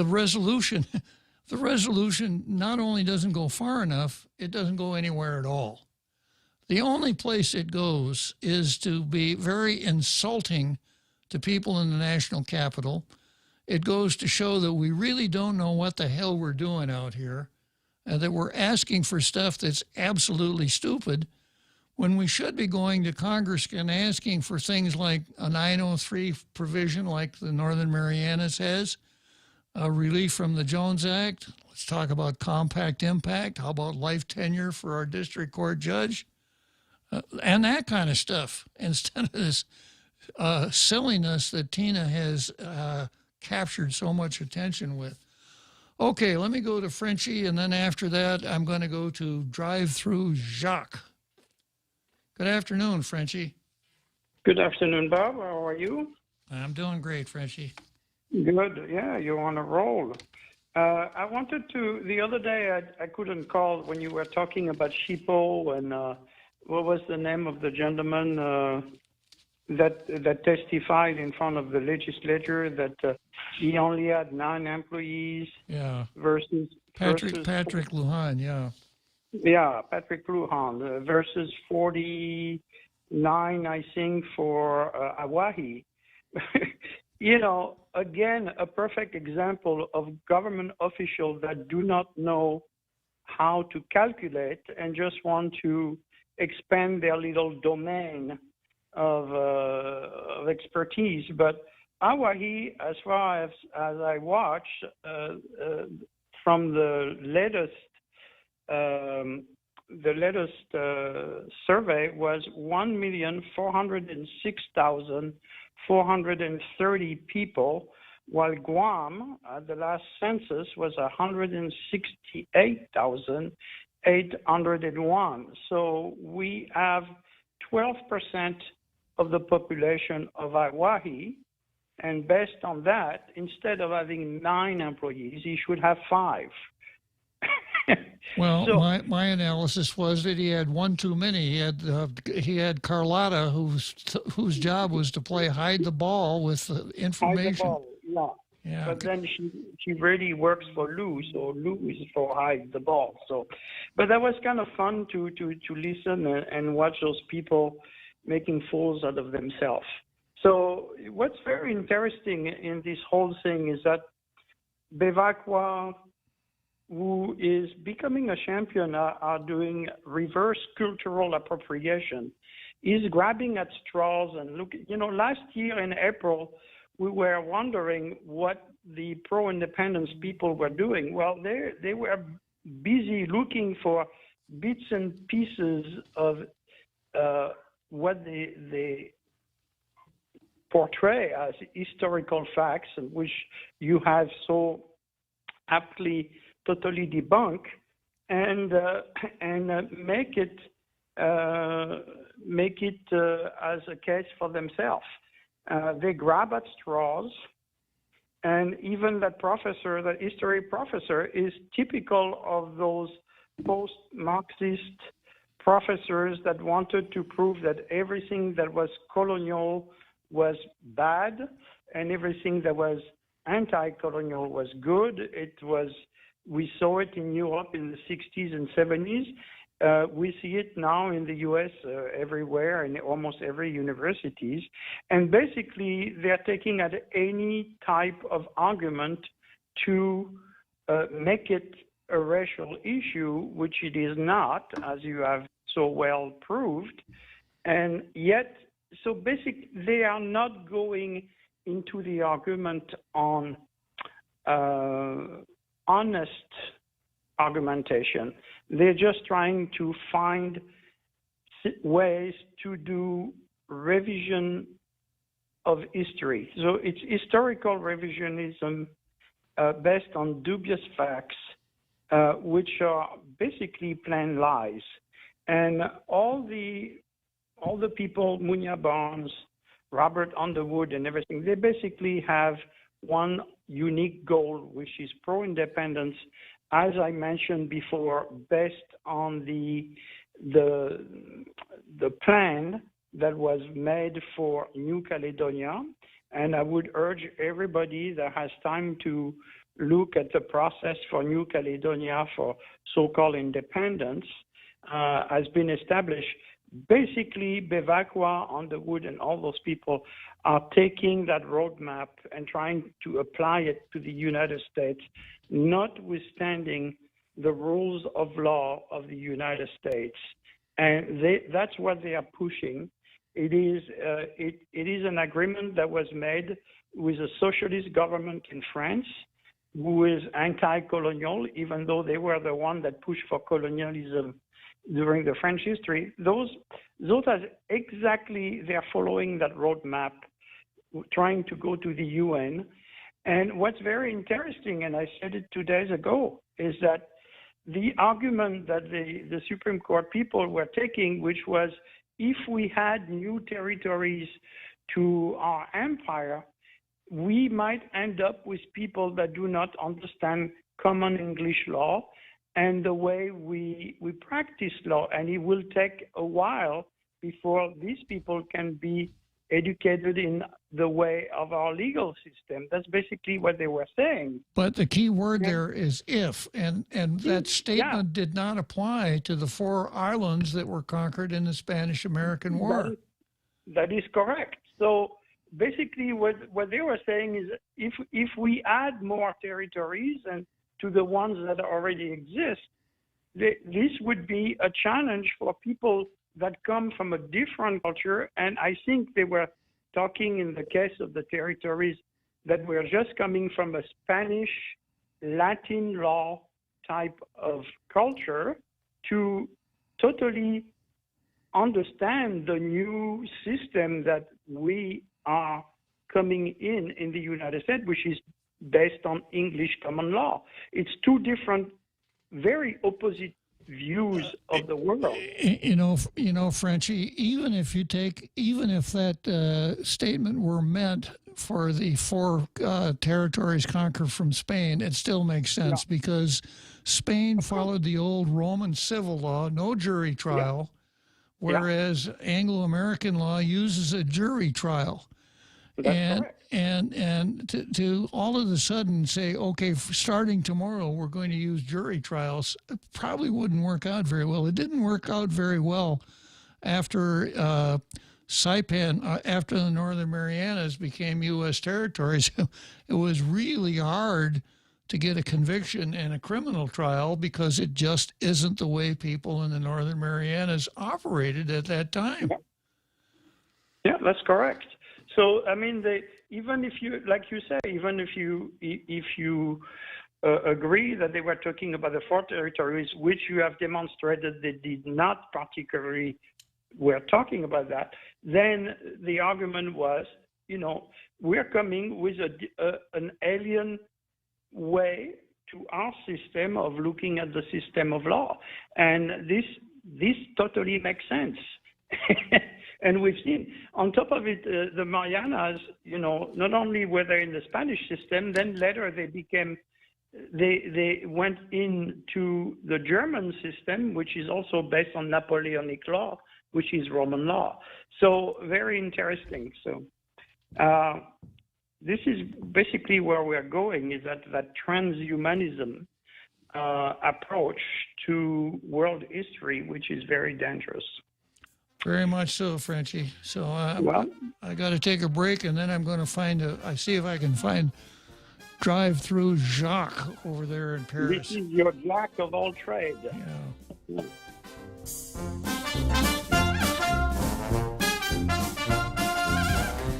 resolution not only doesn't go far enough, it doesn't go anywhere at all. The only place it goes is to be very insulting to people in the national capital. It goes to show that we really don't know what the hell we're doing out here, and that we're asking for stuff that's absolutely stupid when we should be going to Congress and asking for things like a 903 provision like the Northern Marianas has, relief from the Jones Act. Let's talk about compact impact. How about life tenure for our district court judge? And that kind of stuff, instead of this silliness that Tina has captured so much attention with. Okay, let me go to Frenchie, and then after that, I'm going to go to Drive-Through Jacques. Good afternoon, Frenchie.
Good afternoon, Bob. How are you?
I'm doing great, Frenchie.
Good. Yeah, you're on a roll. I wanted to, the other day I couldn't call when you were talking about SHPO and what was the name of the gentleman that testified in front of the legislature that he only had 9 employees.
Yeah.
Versus
Patrick Lujan. Yeah.
Yeah, Patrick Lujan versus 49, I think, for Hawaii. You know, again, a perfect example of government officials that do not know how to calculate and just want to expand their little domain of expertise. But Hawaii, as far as I watched from the latest survey, was 1,406,430 people, while Guam at the last census was 168,801. So we have 12% of the population of Hawaii, And based on that, instead of having 9 employees, he should have 5.
Well,
So-
my analysis was that he had one too many. He had Carlotta, whose job was to play hide the ball with information.
Hide the ball, yeah.
Yeah.
But then she really works for Lou, so Lou is for hide the ball. So, but that was kind of fun to listen and watch those people making fools out of themselves. So what's very interesting in this whole thing is that Bevacqua, who is becoming a champion, are doing reverse cultural appropriation. He's grabbing at straws and look. Last year in April, we were wondering what the pro-independence people were doing. Well, they were busy looking for bits and pieces of what they portray as historical facts, which you have so aptly totally debunk, and make it as a case for themselves. They grab at straws, and even that history professor, is typical of those post-Marxist professors that wanted to prove that everything that was colonial was bad and everything that was anti-colonial was good. We saw it in Europe in the 60s and 70s. We see it now in the U.S. Everywhere, in almost every universities. And basically, they're taking at any type of argument to make it a racial issue, which it is not, as you have so well proved. And yet, so basically, they are not going into the argument on honest argumentation. They're just trying to find ways to do revision of history. So it's historical revisionism based on dubious facts, which are basically plain lies. And all the people, Munya Barnes, Robert Underwood, and everything, they basically have one unique goal, which is pro-independence, as I mentioned before, based on the plan that was made for New Caledonia. And I would urge everybody that has time to look at the process for New Caledonia for so-called independence has been established. Basically, Bevacqua, Underwood, and all those people are taking that roadmap and trying to apply it to the United States, notwithstanding the rules of law of the United States. And that's what they are pushing. It is an agreement that was made with a socialist government in France, who is anti-colonial, even though they were the one that pushed for colonialism during the French history. Those are exactly, they're following that roadmap, trying to go to the UN. And what's very interesting, and I said it 2 days ago, is that the argument that the Supreme Court people were taking, which was if we had new territories to our empire, we might end up with people that do not understand common English law and the way we practice law. And it will take a while before these people can be educated in the way of our legal system. That's basically what they were saying.
But the key word there is if, and that statement did not apply to the 4 islands that were conquered in the Spanish-American War.
That is correct. So basically what they were saying is if we add more territories and to the ones that already exist, this would be a challenge for people that come from a different culture. And I think they were talking in the case of the territories that were just coming from a Spanish, Latin law type of culture to totally understand the new system that we are coming in the United States, which is based on English common law. It's 2 different, very opposite views of the world.
Frenchie, even if that statement were meant for the 4 territories conquered from Spain, it still makes sense because Spain followed the old Roman civil law, no jury trial, whereas Anglo-American law uses a jury trial.
That's correct.
And to all of a sudden say, okay, starting tomorrow, we're going to use jury trials, it probably wouldn't work out very well. It didn't work out very well after Saipan, after the Northern Marianas became U.S. territories. It was really hard to get a conviction and a criminal trial because it just isn't the way people in the Northern Marianas operated at that time.
Yeah, that's correct. So, I mean, even if you, like you say, even if you agree that they were talking about the 4 territories, which you have demonstrated they did not particularly were talking about that, then the argument was, we're coming with an alien way to our system of looking at the system of law. And this totally makes sense. And we've seen, on top of it, the Marianas, not only were they in the Spanish system, then later they went into the German system, which is also based on Napoleonic law, which is Roman law. So very interesting. So this is basically where we're going, is that transhumanism approach to world history, which is very dangerous.
Very much so, Frenchie. So I got to take a break, and then I'm going to see if I can find drive-through Jacques over there in Paris.
This is your jack of all trades.
Yeah.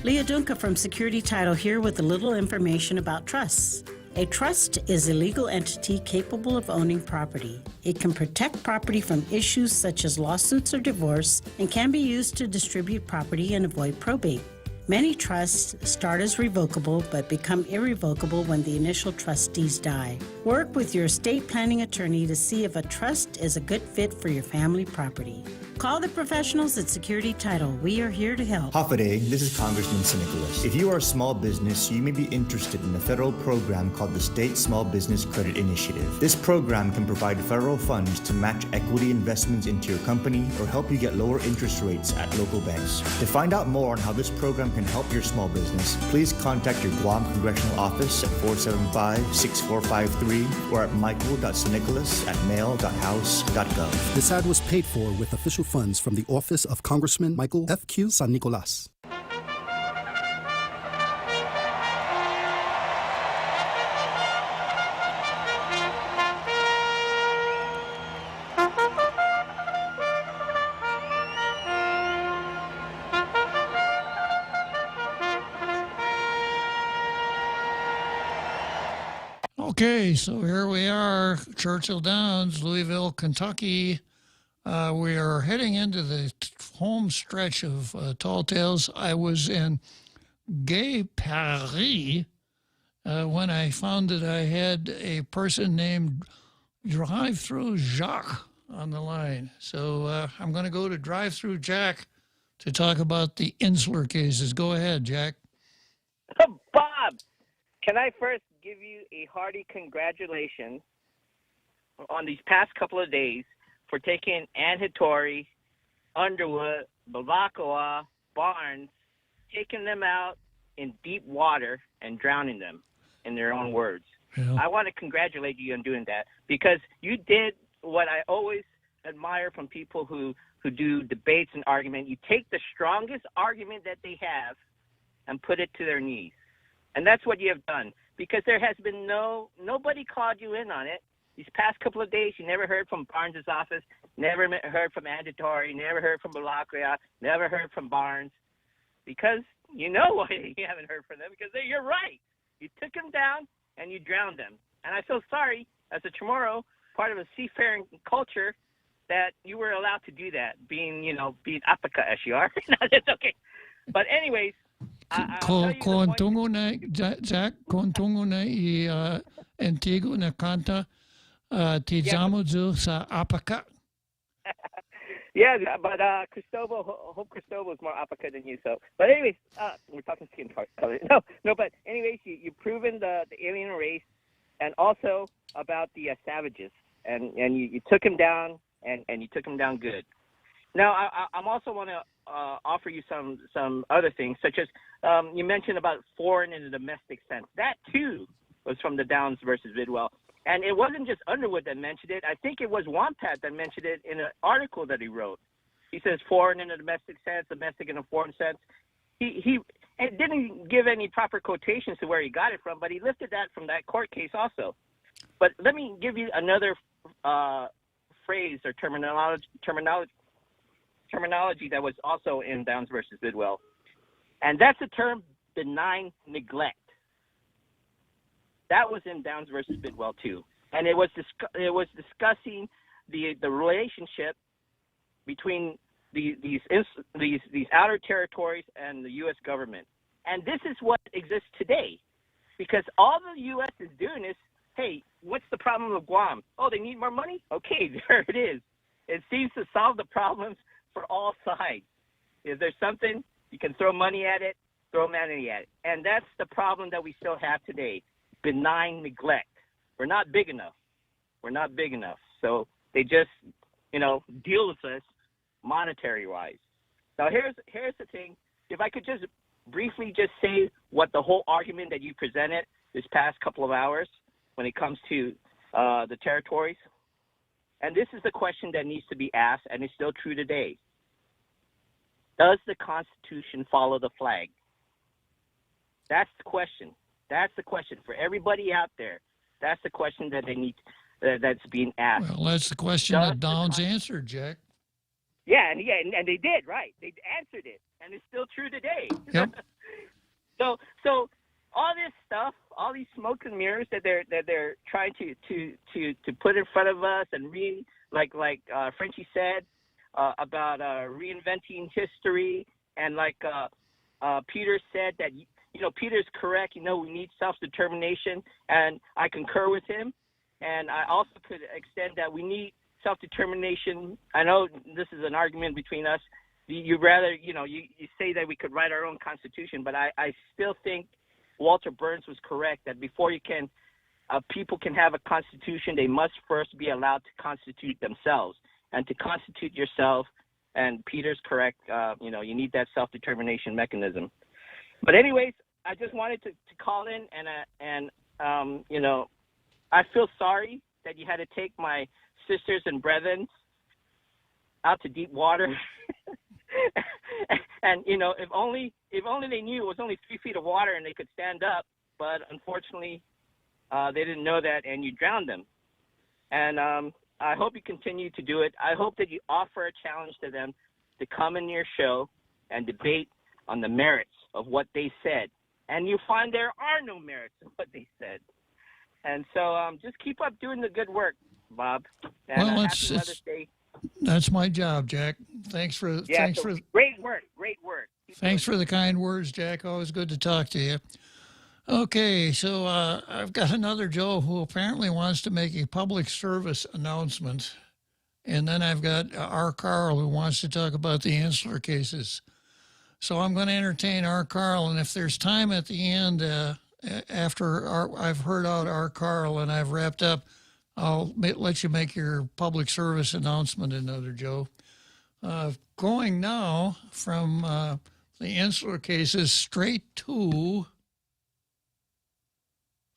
Leah Dunca from Security Title here with a little information about trusts. A trust is a legal entity capable of owning property. It can protect property from issues such as lawsuits or divorce and can be used to distribute property and avoid probate. Many trusts start as revocable but become irrevocable when the initial trustees die. Work with your estate planning attorney to see if a trust is a good fit for your family property. Call the professionals at Security Title. We are here to help.
Hafaday, this is Congressman Nicholas. If you are a small business, you may be interested in a federal program called the State Small Business Credit Initiative. This program can provide federal funds to match equity investments into your company or help you get lower interest rates at local banks. To find out more on how this program can help your small business, please contact your Guam Congressional Office at 475-6453 or at michael.sannicolas@mail.house.gov.
This ad was paid for with official funds from the Office of Congressman Michael F.Q. San Nicolas.
Okay, so here we are, Churchill Downs, Louisville, Kentucky. We are heading into the home stretch of Tall Tales. I was in Gay Paris when I found that I had a person named Drive-Through Jacques on the line. So I'm going to go to Drive-Through Jack to talk about the Insular cases. Go ahead, Jack.
Bob, can I first give you a hearty congratulations on these past couple of days for taking Anhitori, Underwood, Balakawa, Barnes, taking them out in deep water and drowning them, in their own words.
Yeah.
I want to congratulate you on doing that because you did what I always admire from people who do debates and argument. You take the strongest argument that they have and put it to their knees. And that's what you have done because there has been nobody called you in on it. These past couple of days, you never heard from Barnes' office, never heard from Anditori, never heard from Balakria, never heard from Barnes, because you know why you haven't heard from them, because you're right. You took them down and you drowned them. And I feel sorry, as a Chamorro, part of a seafaring culture, that you were allowed to do that, being Apaka as you are. It's okay. But anyways,
Kung tungo na, Jack, kung tungo na i Antigua na kanta, Tizamuzu sa apaka.
Yeah, but hope Cristobal is more uppercut than you. So, but anyways, we're talking skin color. No, but anyways, you've proven the alien race, and also about the savages, and you took him down, and you took him down good. Now, I'm also want to offer you some other things, such as you mentioned about foreign and the domestic sense. That too was from the Downs versus Bidwell. And it wasn't just Underwood that mentioned it. I think it was Wampat that mentioned it in an article that he wrote. He says foreign in a domestic sense, domestic in a foreign sense. He didn't give any proper quotations to where he got it from, but he lifted that from that court case also. But let me give you another phrase or terminology that was also in Downs versus Bidwell. And that's the term benign neglect. That was in Downs versus Bidwell too, and it was discussing the relationship between these outer territories and the U.S. government, and this is what exists today, because all the U.S. is doing is, hey, what's the problem with Guam? Oh, they need more money? Okay, there it is. It seems to solve the problems for all sides. If there's something, you can throw money at it, throw money at it, and that's the problem that we still have today. Benign neglect. We're not big enough. So they just, deal with us monetary-wise. Now, here's the thing. If I could just briefly just say what the whole argument that you presented this past couple of hours when it comes to the territories, and this is the question that needs to be asked, and it's still true today. Does the Constitution follow the flag? That's the question. That's the question for everybody out there. That's the question that they need, that's being asked.
Well, that's the question that Downs answered, Jack.
Yeah, and they did, right? They answered it, and it's still true today.
Yep.
So all this stuff, all these smoke and mirrors that they're trying to put in front of us, and like Frenchie said about reinventing history, and like Peter said that. Peter's correct. We need self-determination, and I concur with him. And I also could extend that we need self-determination. I know this is an argument between us. You'd rather, you say that we could write our own Constitution, but I still think Walter Burns was correct that before people can have a Constitution, they must first be allowed to constitute themselves. And to constitute yourself, and Peter's correct, you need that self-determination mechanism. But anyways, I just wanted to call in, and I feel sorry that you had to take my sisters and brethren out to deep water. And if only they knew it was only 3 feet of water and they could stand up, but unfortunately they didn't know that, and you drowned them. And I hope you continue to do it. I hope that you offer a challenge to them to come in your show and debate on the merits of what they said, and you find there are no merits in what they said. And so just keep up doing the good work, Bob. And
well,
happy Mother's Day.
That's my job, Jack. Thanks for
great work.
Thanks for the kind words, Jack. Always good to talk to you. Okay, so I've got another Joe who apparently wants to make a public service announcement, and then I've got R. Carl who wants to talk about the insular cases. So I'm going to entertain R. Carl, and if there's time at the end, after I've heard out R. Carl and I've wrapped up, I'll let you make your public service announcement, another Joe. Going now from the insular cases straight to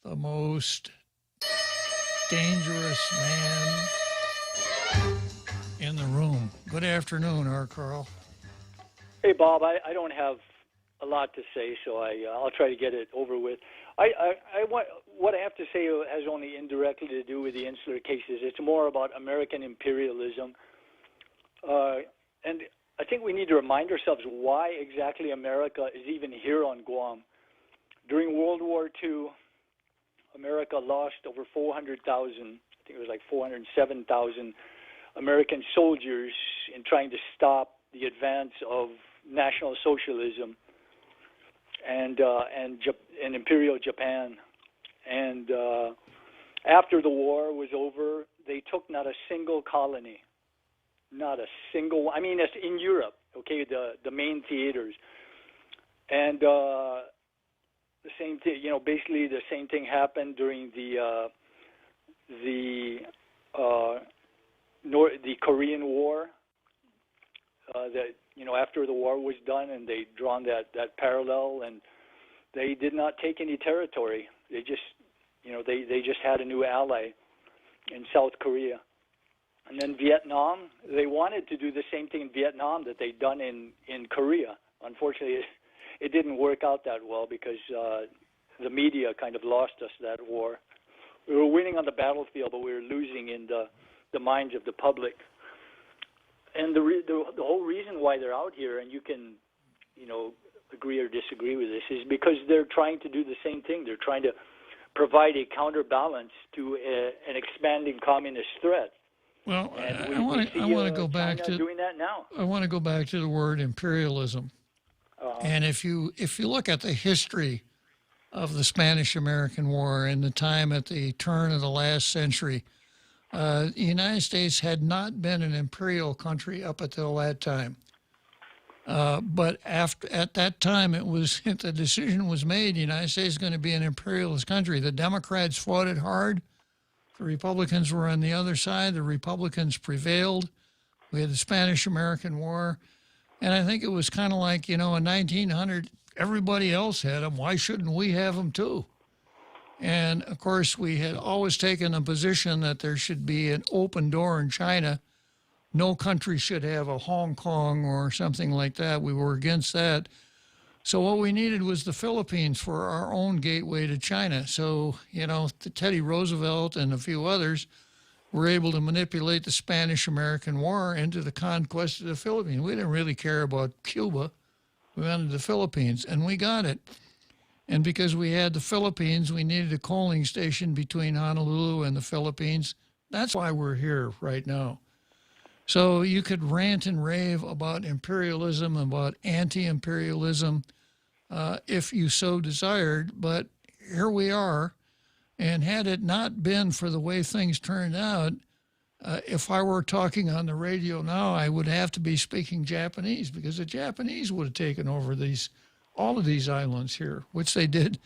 the most dangerous man in the room. Good afternoon, R. Carl.
Hey, Bob, I don't have a lot to say, so I'll try to get it over with. What I have to say has only indirectly to do with the insular cases. It's more about American imperialism. And I think we need to remind ourselves why exactly America is even here on Guam. During World War II, America lost over 400,000, I think it was like 407,000 American soldiers in trying to stop the advance of National Socialism and Imperial Japan, and after the war was over, they took not a single colony. Not a single one. I mean, it's in Europe, okay, the main theaters. And the same thing, basically the same thing happened during the Korean War. After the war was done, and they drawn that parallel, and they did not take any territory. They just, they just had a new ally in South Korea. And then Vietnam, they wanted to do the same thing in Vietnam that they'd done in Korea. Unfortunately, it didn't work out that well because the media kind of lost us that war. We were winning on the battlefield, but we were losing in the minds of the public. And the whole reason why they're out here, and you can, agree or disagree with this, is because they're trying to do the same thing. They're trying to provide a counterbalance to an expanding communist threat.
Well, I want to go back
China
to
doing that now.
I want to go back to the word imperialism. And if you look at the history of the Spanish-American War and the time at the turn of the last century, the United States had not been an imperial country up until that time. But at that time, the decision was made, the United States is going to be an imperialist country. The Democrats fought it hard. The Republicans were on the other side. The Republicans prevailed. We had the Spanish-American War. And I think it was kind of like, in 1900, everybody else had them. Why shouldn't we have them too? And, of course, we had always taken a position that there should be an open door in China. No country should have a Hong Kong or something like that. We were against that. So what we needed was the Philippines for our own gateway to China. So, Teddy Roosevelt and a few others were able to manipulate the Spanish-American War into the conquest of the Philippines. We didn't really care about Cuba. We wanted the Philippines, and we got it. And because we had the Philippines, we needed a coaling station between Honolulu and the Philippines. That's why we're here right now. So you could rant and rave about imperialism, about anti-imperialism, if you so desired, but here we are. And had it not been for the way things turned out, if I were talking on the radio now, I would have to be speaking Japanese because the Japanese would have taken over all of these islands here, which they did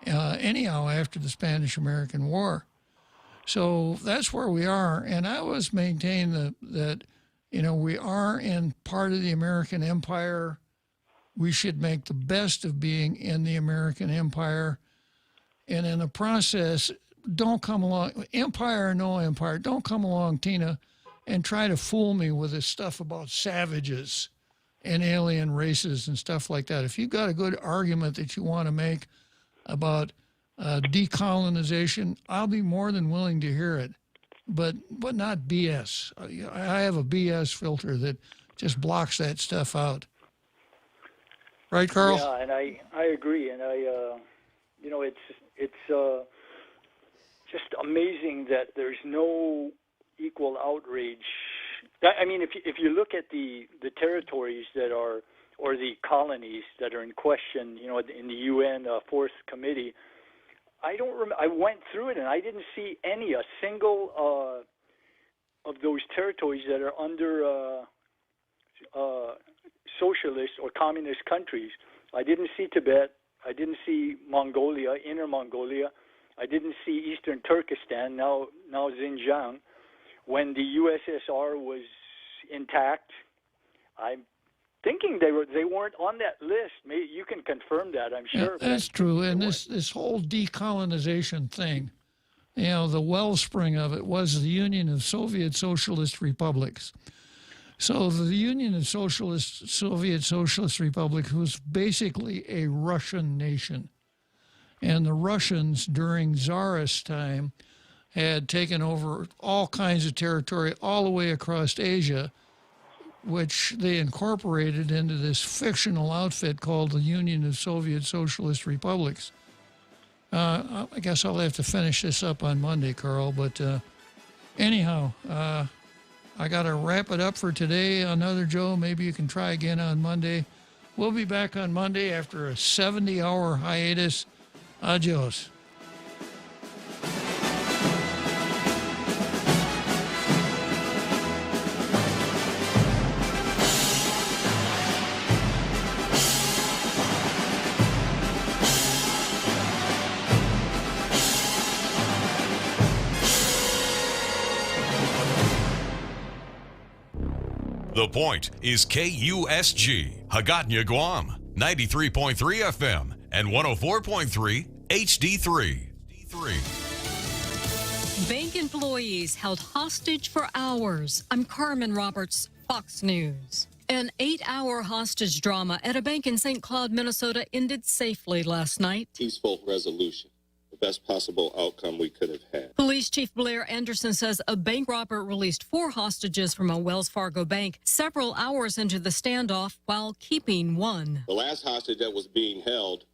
anyhow after the Spanish-American War. So that's where we are. And I always maintain that we are in part of the American empire. We should make the best of being in the American empire. And in the process, don't come along, empire or no empire, don't come along, Tina, and try to fool me with this stuff about savages and alien races and stuff like that. If you've got a good argument that you want to make about decolonization, I'll be more than willing to hear it, but not BS. I have a BS filter that just blocks that stuff out. Right, Carl?
Yeah, and I agree, and it's just amazing that there's no equal outrage. I mean, if you look at the territories that are, or the colonies that are in question, in the UN Fourth Committee, I went through it and I didn't see a single of those territories that are under socialist or communist countries. I didn't see Tibet. I didn't see Mongolia, Inner Mongolia. I didn't see Eastern Turkestan, now Xinjiang. When the USSR was intact, I'm thinking they weren't on that list. Maybe you can confirm that, I'm sure.
Yeah, that's true. And this whole decolonization thing, the wellspring of it was the Union of Soviet Socialist Republics. So the Union of Soviet Socialist Republics was basically a Russian nation. And the Russians, during Tsarist time, had taken over all kinds of territory all the way across Asia, which they incorporated into this fictional outfit called the Union of Soviet Socialist Republics. I guess I'll have to finish this up on Monday, Carl, but anyhow, I got to wrap it up for today. Another Joe, maybe you can try again on Monday. We'll be back on Monday after a 70-hour hiatus. Adios.
The Point is KUSG, Hagåtña, Guam, 93.3 FM and 104.3 HD3.
Bank employees held hostage for hours. I'm Carmen Roberts, Fox News. An 8-hour hostage drama at a bank in St. Cloud, Minnesota ended safely last night.
Peaceful resolution, the best possible outcome we could have had.
Police Chief Blair Anderson says a bank robber released 4 hostages from a Wells Fargo bank several hours into the standoff while keeping one.
The last hostage that was being held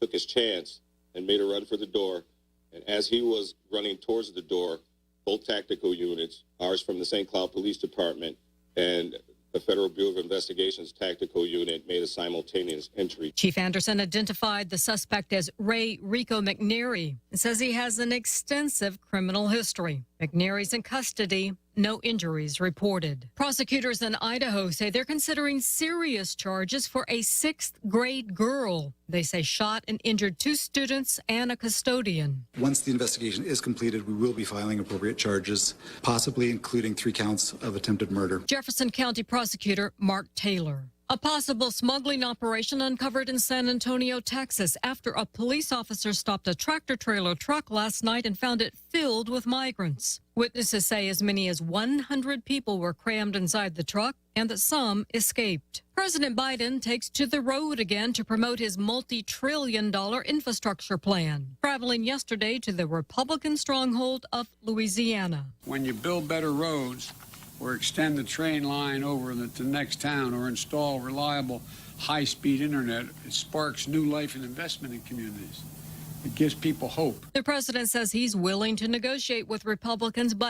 took his chance and made a run for the door. And as he was running towards the door, both tactical units, ours from the St. Cloud Police Department and the Federal Bureau of Investigation's tactical unit, made a simultaneous entry.
Chief Anderson identified the suspect as Ray Rico McNary and says he has an extensive criminal history. McNary's in custody. No injuries reported. Prosecutors in Idaho say they're considering serious charges for a 6th grade girl. They say shot and injured 2 students and a custodian.
Once the investigation is completed, we will be filing appropriate charges, possibly including 3 counts of attempted murder.
Jefferson County Prosecutor Mark Taylor. A possible smuggling operation uncovered in San Antonio, Texas, after a police officer stopped a tractor-trailer truck last night and found it filled with migrants. Witnesses say as many as 100 people were crammed inside the truck and that some escaped. President Biden takes to the road again to promote his multi-trillion-dollar infrastructure plan, traveling yesterday to the Republican stronghold of Louisiana.
When you build better roads, or extend the train line over to the next town, or install reliable high-speed internet, it sparks new life and investment in communities. It gives people hope.
The president says he's willing to negotiate with Republicans, but